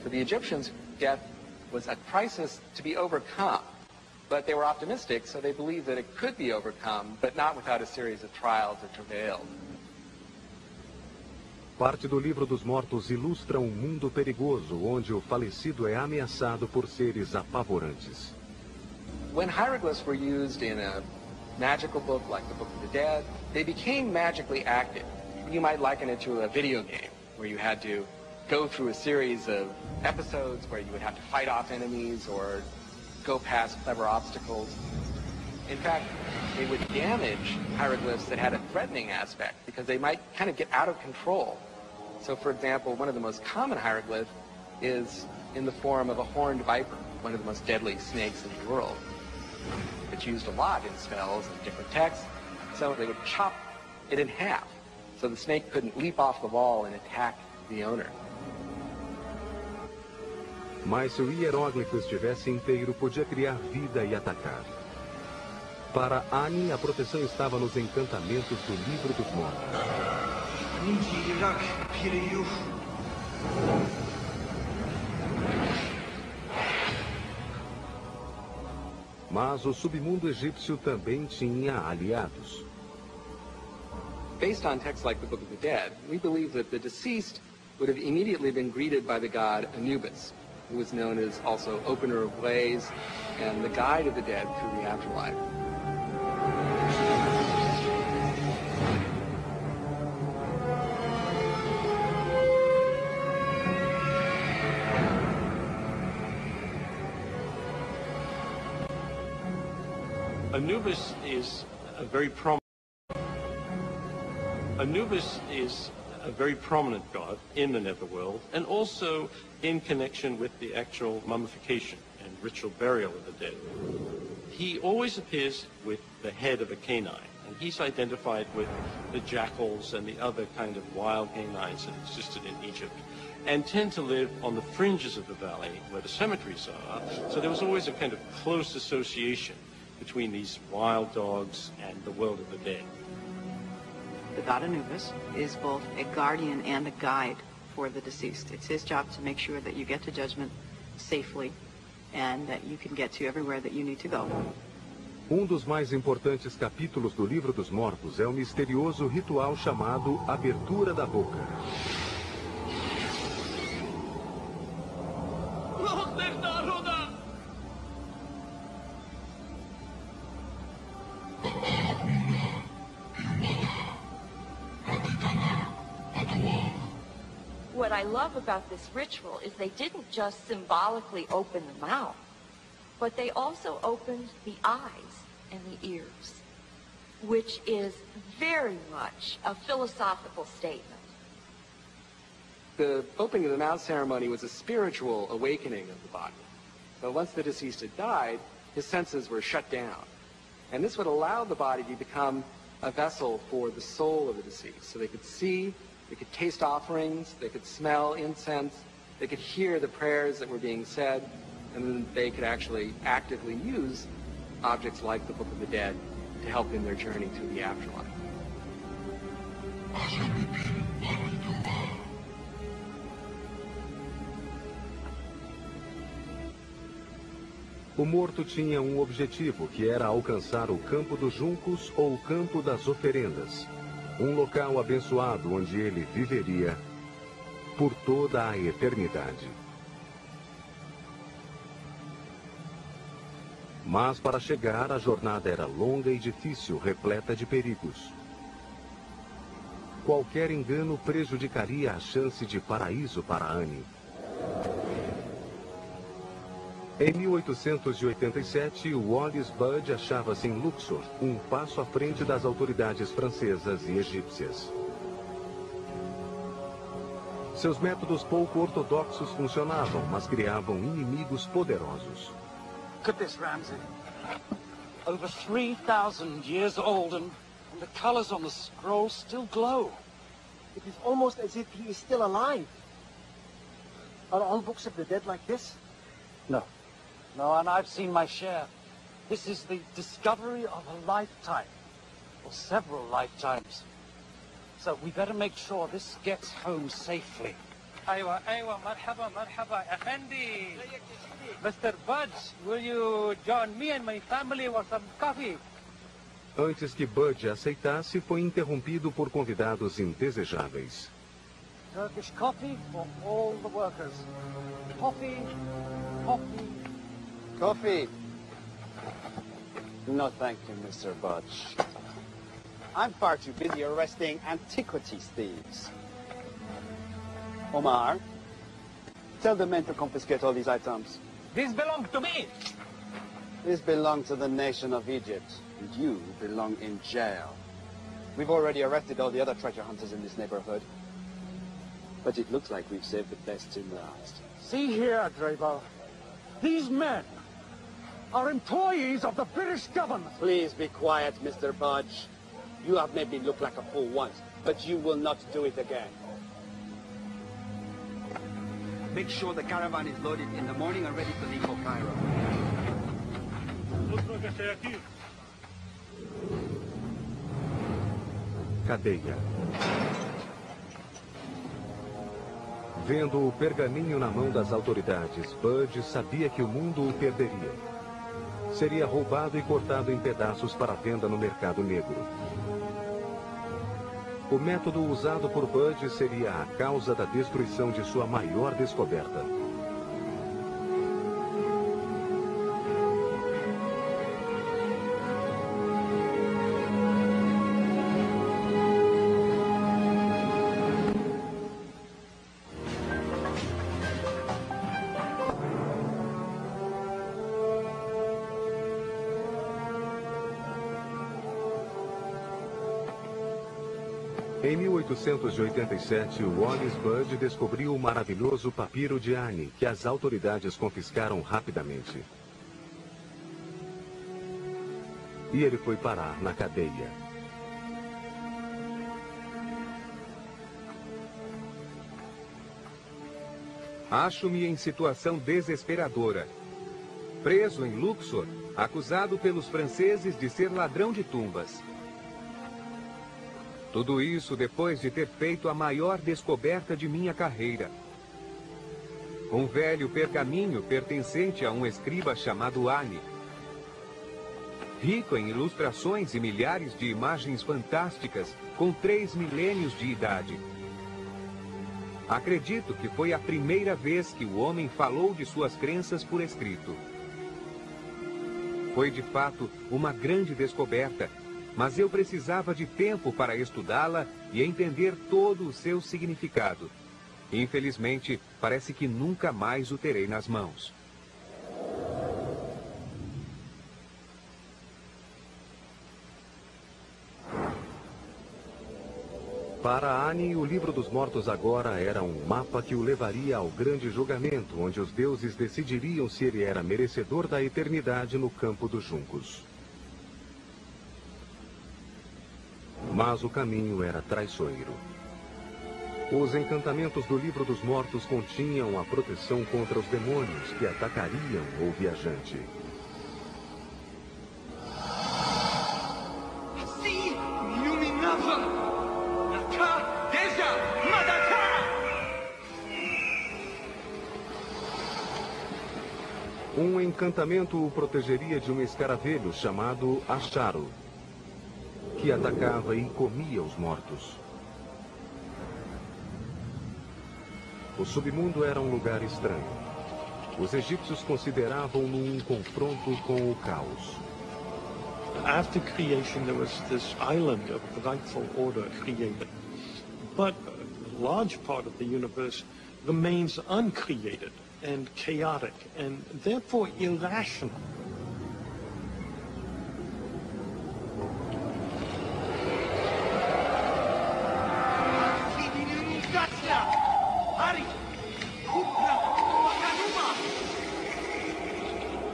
For the Egyptians, death was a crisis to be overcome. But they were optimistic, so they believed that it could be overcome, but not without a series of trials or travail. Parte do Livro dos Mortos ilustra um mundo perigoso, onde o falecido é ameaçado por seres apavorantes. When hieroglyphs were used in a magical book like the Book of the Dead, they became magically active. You might liken it to a video game, where you had to go through a series of episodes where you would have to fight off enemies or go past clever obstacles. In fact, they would damage hieroglyphs that had a threatening aspect because they might kind of get out of control. So, for example, one of the most common hieroglyphs is in the form of a horned viper, one of the most deadly snakes in the world. It's used a lot in spells and different texts, so they would chop it in half so the snake couldn't leap off the wall and attack the owner. Mas se o hieróglifo estivesse inteiro, podia criar vida e atacar. Para Ani, a proteção estava nos encantamentos do Livro dos Mortos. Mas o submundo egípcio também tinha aliados. Based on texts like the Book of the Dead, we believe that the deceased would have immediately been greeted by the god Anubis, who was known as also opener of ways and the guide of the dead through the afterlife. Anubis is a very prominent god in the netherworld, and also in connection with the actual mummification and ritual burial of the dead. He always appears with the head of a canine, and he's identified with the jackals and the other kind of wild canines that existed in Egypt, and tend to live on the fringes of the valley where the cemeteries are. So there was always a kind of close association between these wild dogs and the world of the dead. The god Anubis is both a guardian and a guide for the deceased. It's his job to make sure that you get to judgment safely and that you can get to everywhere that you need to go. Dos mais importantes capítulos do Livro dos Mortos é o misterioso ritual chamado Abertura da Boca. What I love about this ritual is they didn't just symbolically open the mouth, but they also opened the eyes and the ears, which is very much a philosophical statement. The opening of the mouth ceremony was a spiritual awakening of the body. But once the deceased had died, his senses were shut down. And this would allow the body to become a vessel for the soul of the deceased. So they could see, they could taste offerings, they could smell incense, they could hear the prayers that were being said, and then they could actually actively use objects like the Book of the Dead to help in their journey through the afterlife. O morto tinha objetivo, que era alcançar o campo dos juncos ou o campo das oferendas, local abençoado onde ele viveria por toda a eternidade. Mas para chegar, a jornada era longa e difícil, repleta de perigos. Qualquer engano prejudicaria a chance de paraíso para Annie. Em 1887, Wallis Budge achava-se em Luxor, passo à frente das autoridades francesas e egípcias. Seus métodos pouco ortodoxos funcionavam, mas criavam inimigos poderosos. Look at this, Ramsey. Over 3,000 years old, and the colors on the scroll still glow. It is almost as if he is still alive. Are all books of the dead like this? No. No, and I've seen my share. This is the discovery of a lifetime, or several lifetimes. So we better make sure this gets home safely. Aywa, marhaba, Effendi. Mr. Budge, will you join me and my family for some coffee? Antes que Budge aceitasse, foi interrompido por convidados indesejáveis. Turkish coffee for all the workers. Coffee, coffee. Coffee? No, thank you, Mr. Budge. I'm far too busy arresting antiquities thieves. Omar, tell the men to confiscate all these items. This belongs to me. This belongs to the nation of Egypt, and you belong in jail. We've already arrested all the other treasure hunters in this neighborhood. But it looks like we've saved the best to last. See here, Draper. These men are employees of the British government. Please be quiet, Mr. Budge. You have made me look like a fool once, but you will not do it again. Make sure the caravan is loaded in the morning and ready to leave for Cairo. Cadeia. Vendo o pergaminho na mão das autoridades, Budge sabia que o mundo o perderia. Seria roubado e cortado em pedaços para venda no mercado negro. O método usado por Budge seria a causa da destruição de sua maior descoberta. Em 1887, Wallis Budge descobriu o maravilhoso papiro de Ani, que as autoridades confiscaram rapidamente. E ele foi parar na cadeia. Acho-me em situação desesperadora. Preso em Luxor, acusado pelos franceses de ser ladrão de tumbas. Tudo isso depois de ter feito a maior descoberta de minha carreira. Um velho pergaminho pertencente a um escriba chamado Ani. Rico em ilustrações e milhares de imagens fantásticas, com 3 milênios de idade. Acredito que foi a primeira vez que o homem falou de suas crenças por escrito. Foi de fato uma grande descoberta, mas eu precisava de tempo para estudá-la e entender todo o seu significado. Infelizmente, parece que nunca mais o terei nas mãos. Para Ani, o livro dos mortos agora era um mapa que o levaria ao grande julgamento, onde os deuses decidiriam se ele era merecedor da eternidade no campo dos juncos. Mas o caminho era traiçoeiro. Os encantamentos do livro dos mortos continham a proteção contra os demônios que atacariam o viajante. Um encantamento o protegeria de um escaravelho chamado Asharu, que atacava e comia os mortos. O submundo era um lugar estranho. Os egípcios consideravam-no um confronto com o caos. After creation, there was this island of rightful order created. But a large part of the universe remains uncreated and chaotic and therefore irrational.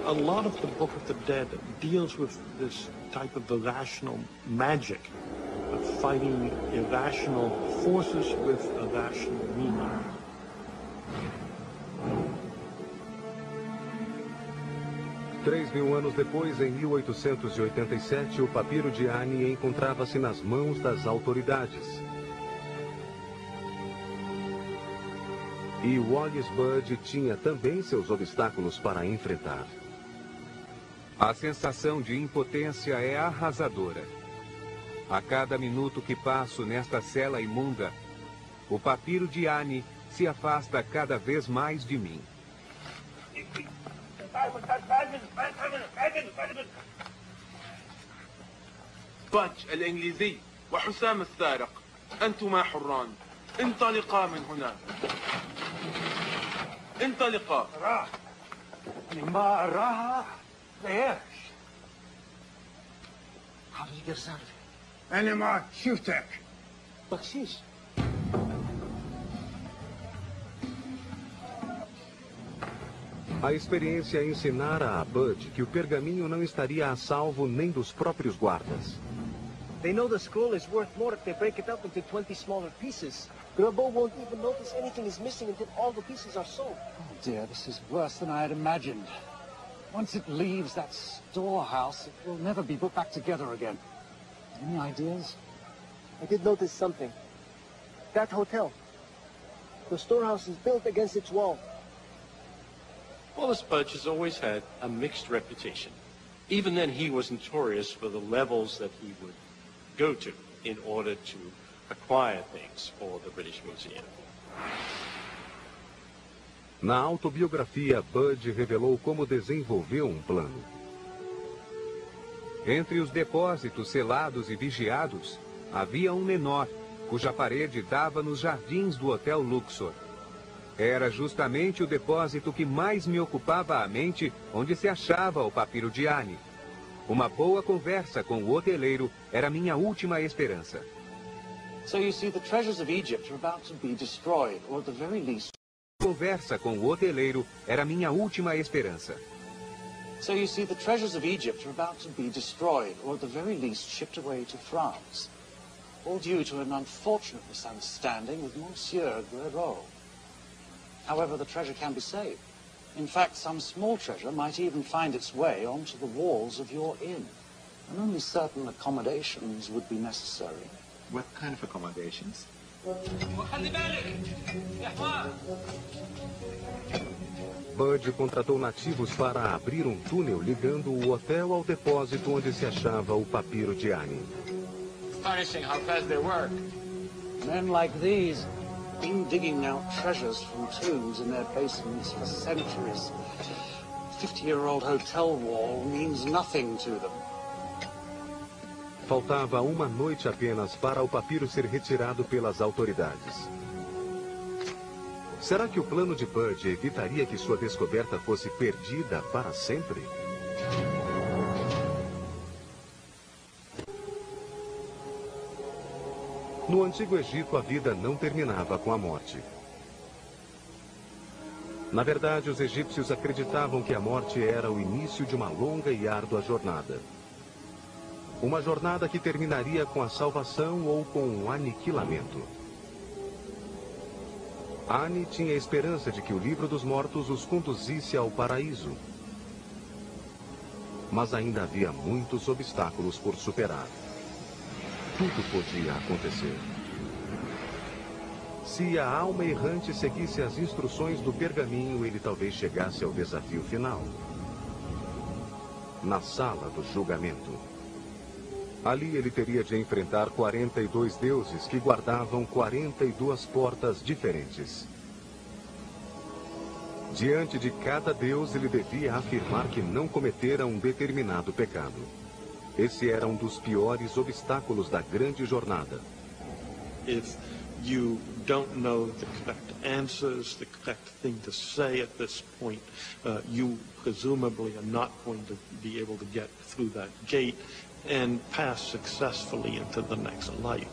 A lot of the Book of the Dead deals with this type of irrational magic, of fighting irrational forces with irrational meaning. Três mil anos depois, em 1887, o papiro de Ani encontrava-se nas mãos das autoridades. E Wallis Budge tinha também seus obstáculos para enfrentar. A sensação de impotência é arrasadora. A cada minuto que passo nesta cela imunda, o papiro de Ani se afasta cada vez mais de mim. باتش الإنجليزي وحسام السارق أنتما حران انطلقا من هنا انطلقا لما راها ليش؟ How did you get us out of here? أنا ما شفتك. بخشيش. A experiência ensinara a Budge que o pergaminho não estaria a salvo nem dos próprios guardas. They know the scroll is worth more if they break it up into 20 smaller pieces. Grabo won't even notice anything is missing until all the pieces are sold. Oh dear, this is worse than I had imagined. Once it leaves that storehouse, it will never be put back together again. Any ideas? I did notice something. That hotel. The storehouse is built against its wall. Wallis Budge has always had a mixed reputation. Even then, he was notorious for the levels that he would go to in order to acquire things for the British Museum. Na autobiografia, Budge revelou como desenvolveu um plano. Entre os depósitos selados e vigiados, havia um menor, cuja parede dava nos jardins do Hotel Luxor. Era justamente o depósito que mais me ocupava a mente, onde se achava o papiro de Ani. Uma boa conversa com o hoteleiro era minha última esperança. So you see, the treasures of Egypt are about to be destroyed, or at the very least... Conversa com o hoteleiro era minha última esperança. So you see, the treasures of Egypt are about to be destroyed, or at the very least shipped away to France, all due to an unfortunate misunderstanding with Monsieur Guerreau. However, the treasure can be saved. In fact, some small treasure might even find its way onto the walls of your inn, and only certain accommodations would be necessary. What kind of accommodations? Bud contratou nativos para abrir um túnel ligando o hotel ao depósito onde se achava o papiro de Annie. Astonishing how fast they work. Men like these have been digging out treasures from tombs in their basements for centuries. 50-year-old hotel wall means nothing to them. Faltava uma noite apenas para o papiro ser retirado pelas autoridades. Será que o plano de Bud evitaria que sua descoberta fosse perdida para sempre? No Antigo Egito, a vida não terminava com a morte. Na verdade, os egípcios acreditavam que a morte era o início de uma longa e árdua jornada. Uma jornada que terminaria com a salvação ou com o aniquilamento. Annie tinha a esperança de que o livro dos mortos os conduzisse ao paraíso. Mas ainda havia muitos obstáculos por superar. Tudo podia acontecer. Se a alma errante seguisse as instruções do pergaminho, ele talvez chegasse ao desafio final. Na sala do julgamento. Ali ele teria de enfrentar 42 deuses que guardavam 42 portas diferentes. Diante de cada deus, ele devia afirmar que não cometera um determinado pecado. Esse era um dos piores obstáculos da grande jornada. If you don't know the correct answers, the correct thing to say at this point, you presumably are not going to be able to get through that gate and pass successfully into the next life.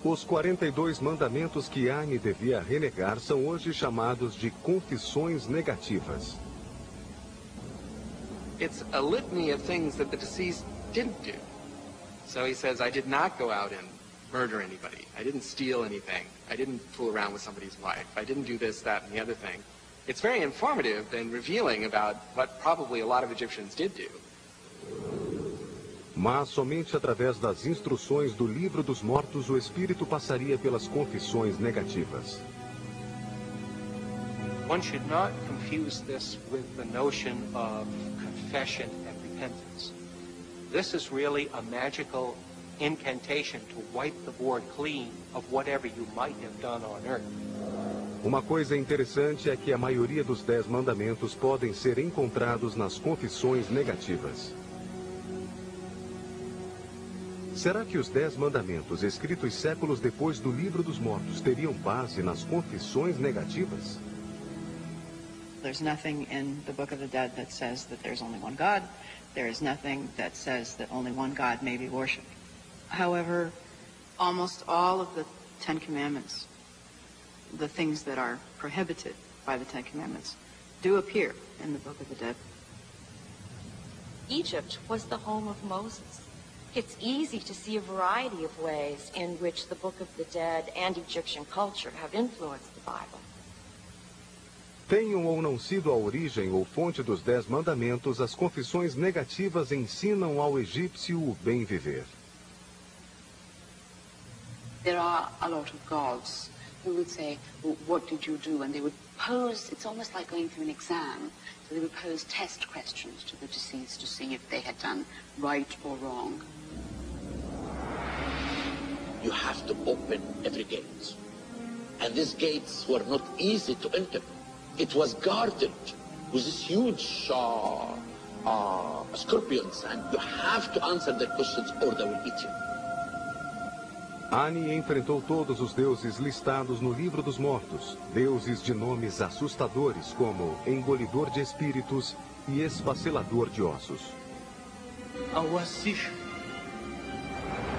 Os 42 mandamentos que Annie devia renegar são hoje chamados de confissões negativas. It's a litany of things that the deceased didn't do. So he says, I did not go out and murder anybody. I didn't steal anything. I didn't fool around with somebody's wife. I didn't do this, that, and the other thing. It's very informative and revealing about what probably a lot of Egyptians did do. Mas somente através das instruções do livro dos mortos o espírito passaria pelas confissões negativas. One should not confuse this with the notion of confession and repentance. This is really a magical incantation to wipe the board clean of whatever you might have done on earth. Uma coisa interessante é que a maioria dos 10 mandamentos podem ser encontrados nas confissões negativas. Será que os 10 mandamentos escritos séculos depois do livro dos mortos teriam base nas confissões negativas? There's nothing in the Book of the Dead that says that there's only one God. There is nothing that says that only one God may be worshipped. However, almost all of the Ten Commandments, the things that are prohibited by the Ten Commandments, do appear in the Book of the Dead. Egypt was the home of Moses. It's easy to see a variety of ways in which the Book of the Dead and Egyptian culture have influenced the Bible. Tenham ou não sido a origem ou fonte dos 10 mandamentos, as confissões negativas ensinam ao egípcio o bem viver. There are a lot of gods who would say, well, what did you do? And they would pose, it's almost like going through an exam. So they would pose test questions to the deceased to see if they had done right or wrong. You have to open every gate. And these gates were not easy to enter. It was guarded with these huge scorpions, and you have to answer their questions or they will eat you. Annie enfrentou todos os deuses listados no livro dos mortos, deuses de nomes assustadores como engolidor de espíritos e esfacelador de ossos. Awasish,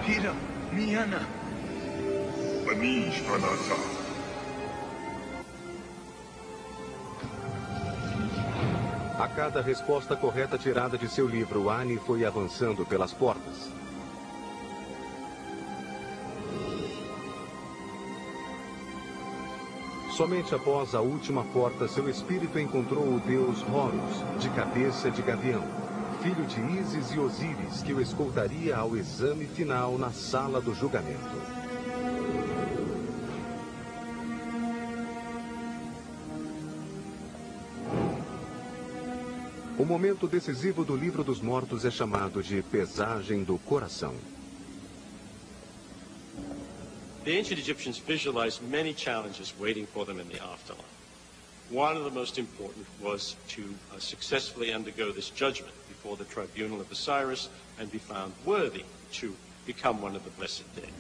Pira, Miana, A cada resposta correta tirada de seu livro, Ani foi avançando pelas portas. Somente após a última porta, seu espírito encontrou o deus Horus, de cabeça de gavião, filho de Ísis e Osíris, que o escoltaria ao exame final na sala do julgamento. O momento decisivo do Livro dos Mortos é chamado de pesagem do coração. The ancient Egyptians visualized many challenges waiting for them in the afterlife. One of the most important was to successfully undergo this judgment before the tribunal of Osiris and be found worthy to become one of the blessed dead.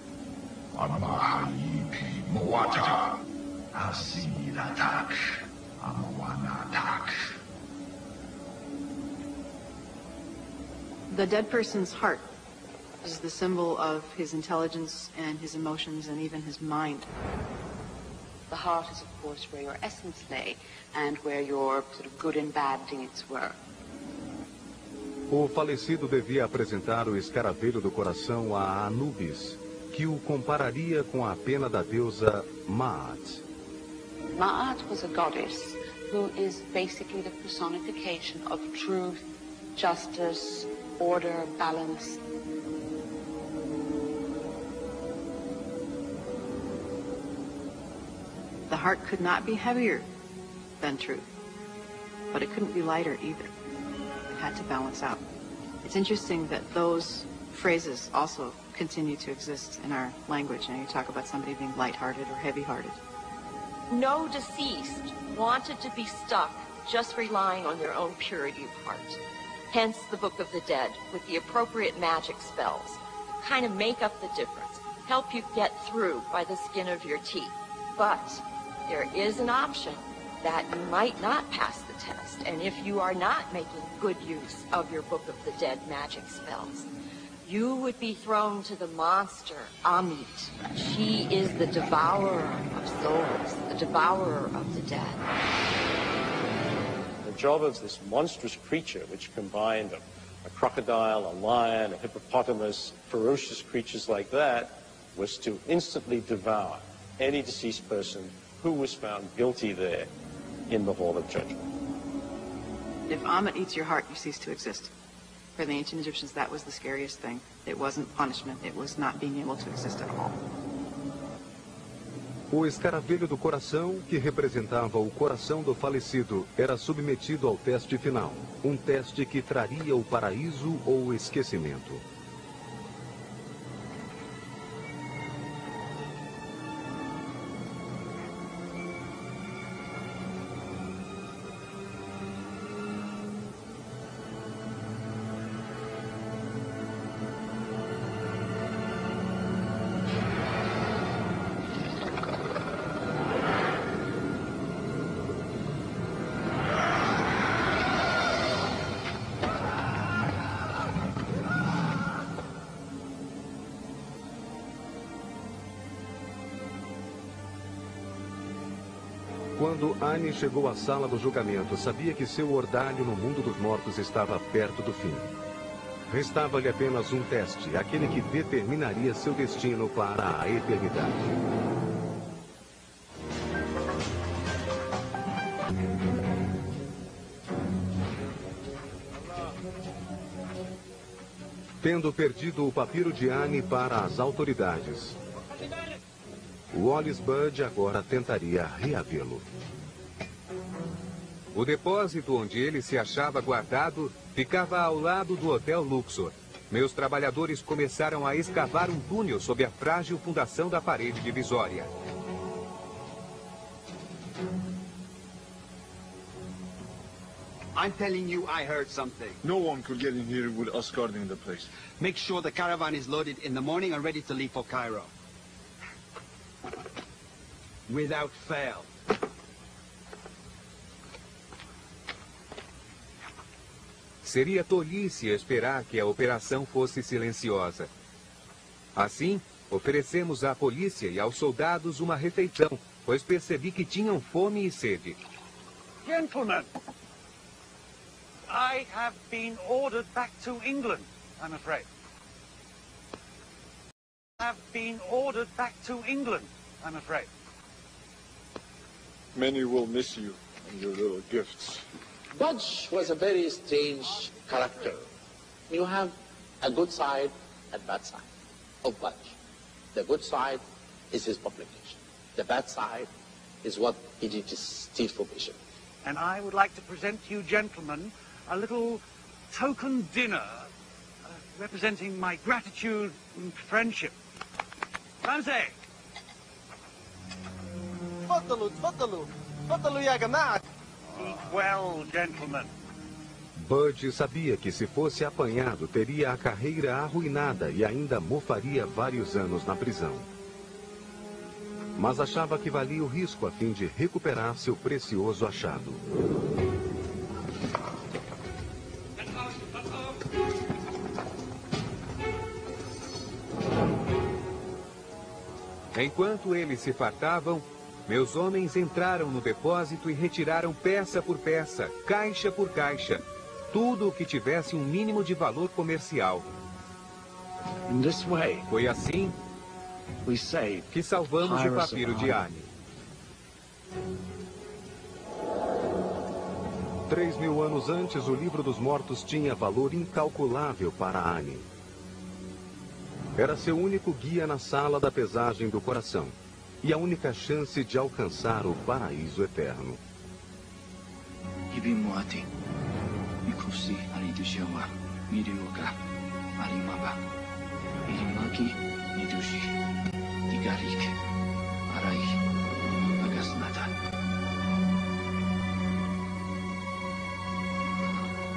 The dead person's heart is the symbol of his intelligence and his emotions and even his mind. The heart is, of course, where your essence lay and where your sort of good and bad deeds were. O falecido devia apresentar o escaravelho do coração a Anubis, que o compararia com a pena da deusa Ma'at. Ma'at was a goddess who is basically the personification of truth, justice, order, balance. The heart could not be heavier than truth, but it couldn't be lighter either. It had to balance out. It's interesting that those phrases also continue to exist in our language. You talk about somebody being lighthearted or heavy-hearted. No deceased wanted to be stuck just relying on their own purity of heart. Hence the Book of the Dead, with the appropriate magic spells, kind of make up the difference, help you get through by the skin of your teeth. But there is an option that you might not pass the test, and if you are not making good use of your Book of the Dead magic spells, you would be thrown to the monster, Amit. She is the devourer of souls, the devourer of the dead. The job of this monstrous creature, which combined a crocodile, a lion, a hippopotamus, ferocious creatures like that, was to instantly devour any deceased person who was found guilty there in the Hall of Judgment. If Amit eats your heart, you cease to exist. For the ancient Egyptians, that was the scariest thing. It wasn't punishment. It was not being able to exist at all. O escaravelho do coração, que representava o coração do falecido, era submetido ao teste final. Um teste que traria o paraíso ou o esquecimento. Quando Ani chegou à sala do julgamento, sabia que seu ordalho no mundo dos mortos estava perto do fim. Restava-lhe apenas um teste, aquele que determinaria seu destino para a eternidade. Tendo perdido o papiro de Ani para as autoridades, Wallis Budge agora tentaria reavê-lo. O depósito onde ele se achava guardado ficava ao lado do Hotel Luxor. Meus trabalhadores começaram a escavar um túnel sob a frágil fundação da parede divisória. I'm telling you, I heard something. No one could get in here with us guarding the place. Make sure the caravan is loaded in the morning and ready to leave for Cairo. Without fail. Seria tolice esperar que a operação fosse silenciosa. Assim, Oferecemos à polícia e aos soldados uma refeição, pois percebi que tinham fome e sede. Gentlemen, I have been ordered back to England, I'm afraid. Have been ordered back to England, I'm afraid. Many will miss you and your little gifts. Budge was a very strange character. You have a good side and bad side of Budge. The good side is his publication. The bad side is what he did to steal for Bishop. And I would like to present to you gentlemen a little token dinner representing my gratitude and friendship. Ramsey! Eat well, gentlemen. Budge sabia que se fosse apanhado, teria a carreira arruinada e ainda mofaria vários anos na prisão. Mas achava que valia o risco a fim de recuperar seu precioso achado. Enquanto eles se fartavam, meus homens entraram no depósito e retiraram peça por peça, caixa por caixa, tudo o que tivesse um mínimo de valor comercial. Foi assim que salvamos o papiro de Ani. 3.000 anos antes, o livro dos mortos tinha valor incalculável para Ani. Era seu único guia na sala da pesagem do coração e a única chance de alcançar o paraíso eterno.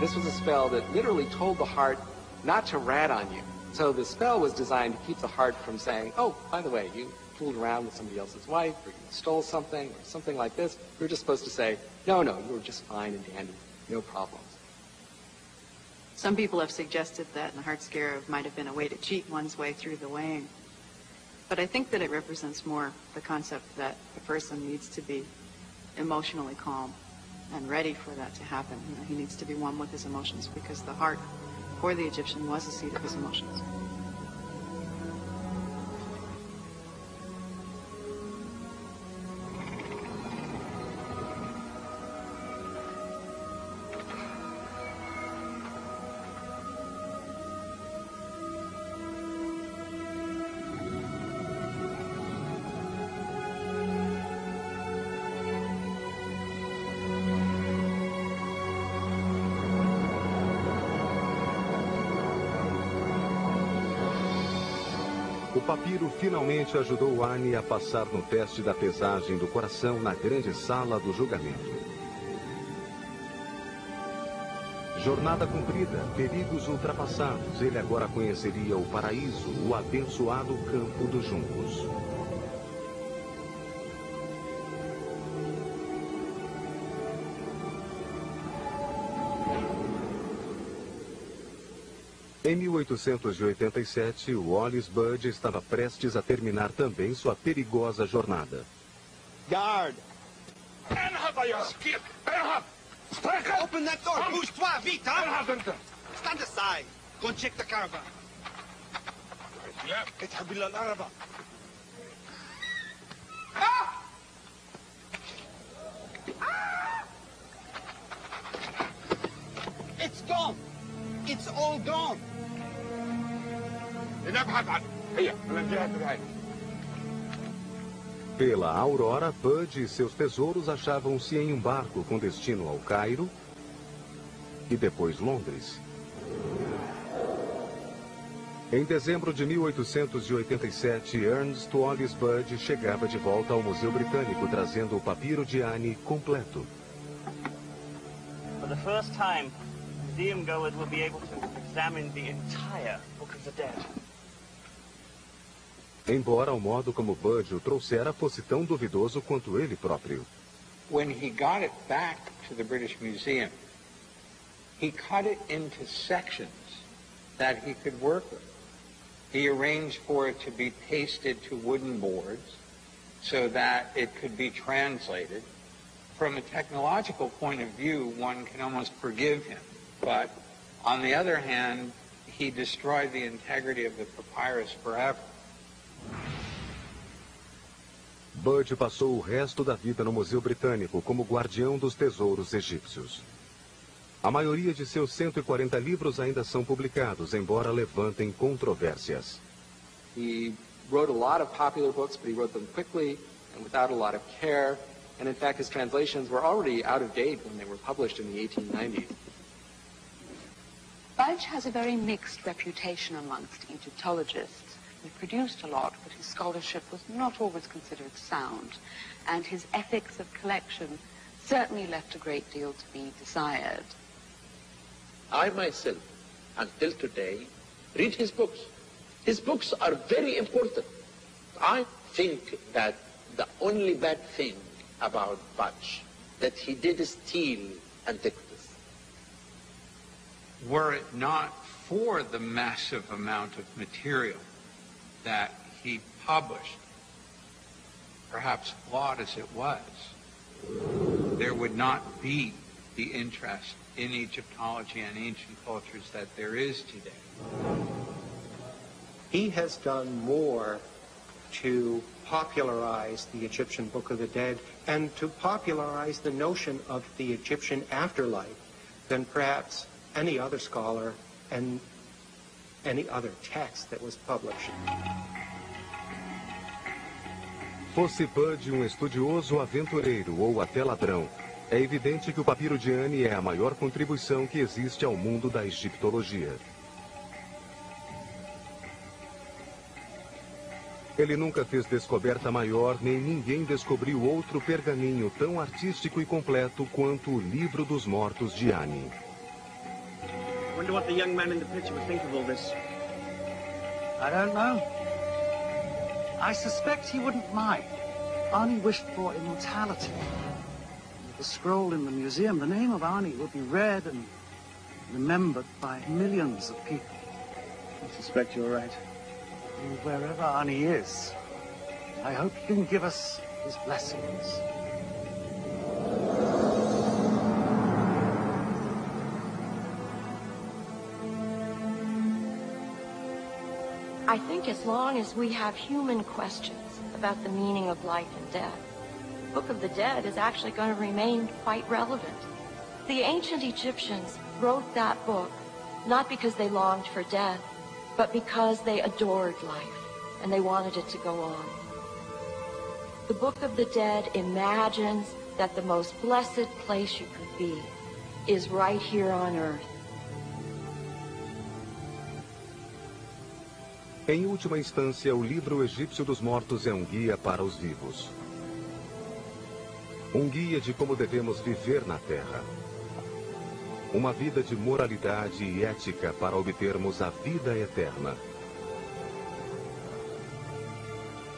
This was a spell that literally told the heart not to rat on you. So the spell was designed to keep the heart from saying, oh, by the way, you fooled around with somebody else's wife, or you stole something, or something like this. You're just supposed to say, no, you were just fine and dandy, no problems. Some people have suggested that the heart scarab might have been a way to cheat one's way through the weighing. But I think that it represents more the concept that a person needs to be emotionally calm and ready for that to happen. You know, he needs to be one with his emotions, because the heart for the Egyptian was the seat of his emotions. O papiro finalmente ajudou Ani a passar no teste da pesagem do coração na grande sala do julgamento. Jornada cumprida, perigos ultrapassados, ele agora conheceria o paraíso, o abençoado campo dos juncos. Em 1887, Wallis Budge estava prestes a terminar também sua perigosa jornada. Guard! Open that door! Bouge-toi, vite, hein? Stand aside. Go and check the caravan. اتحب إلى العربة. It's gone. It's all gone. لنبحث عنه. هيا من الجهة الثانية. Pela aurora, Budge e seus tesouros achavam-se em um barco com destino ao Cairo e depois Londres. Em dezembro de 1887, Ernest Wallis Budge chegava de volta ao Museu Britânico trazendo o papiro de Ani completo. For the first time, museum goers will be able to examine the entire Book of the Dead. Embora o modo como Budge o trouxera fosse tão duvidoso quanto ele próprio. When he got it back to the British Museum, he cut it into sections that he could work with. He arranged for it to be pasted to wooden boards so that it could be translated. From a technological point of view, one can almost forgive him. But on the other hand, he destroyed the integrity of the papyrus forever. Bud passou o resto da vida no Museu Britânico como guardião dos tesouros egípcios. A maioria de seus 140 livros ainda são publicados, embora levantem controvérsias. He wrote a lot of popular books, but he wrote them quickly and without a lot of care. And in fact, his translations were already out of date when they were published in the 1890s. Budge has a very mixed reputation amongst Egyptologists. He produced a lot, but his scholarship was not always considered sound, and his ethics of collection certainly left a great deal to be desired. I myself, until today, read his books. His books are very important. I think that the only bad thing about Budge, that he did steal antiquities. Were it not for the massive amount of material that he published, perhaps flawed as it was, there would not be the interest in Egyptology and ancient cultures that there is today. He has done more to popularize the Egyptian Book of the Dead and to popularize the notion of the Egyptian afterlife than perhaps any other scholar and any other text that was published. Fosse Bud estudioso aventureiro ou até ladrão, é evidente que o papiro de Ani é a maior contribuição que existe ao mundo da egiptologia. Ele nunca fez descoberta maior, nem ninguém descobriu outro pergaminho tão artístico e completo quanto o Livro dos Mortos de Ani. Wonder what the young man in the picture would think of all this. I don't know. I suspect he wouldn't mind. Ani wished for immortality. With the scroll in the museum, the name of Ani will be read and remembered by millions of people. I suspect you're right. And wherever Ani is, I hope he can give us his blessings. I think as long as we have human questions about the meaning of life and death, the Book of the Dead is actually going to remain quite relevant. The ancient Egyptians wrote that book not because they longed for death, but because they adored life and they wanted it to go on. The Book of the Dead imagines that the most blessed place you could be is right here on earth. Em última instância, o livro egípcio dos mortos é um guia para os vivos. Um guia de como devemos viver na Terra. Uma vida de moralidade e ética para obtermos a vida eterna.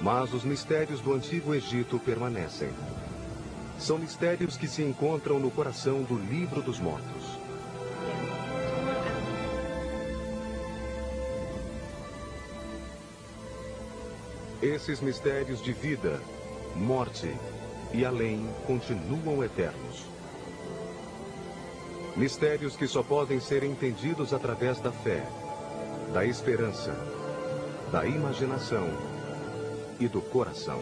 Mas os mistérios do Antigo Egito permanecem. São mistérios que se encontram no coração do Livro dos Mortos. Esses mistérios de vida, morte e além continuam eternos. Mistérios que só podem ser entendidos através da fé, da esperança, da imaginação e do coração.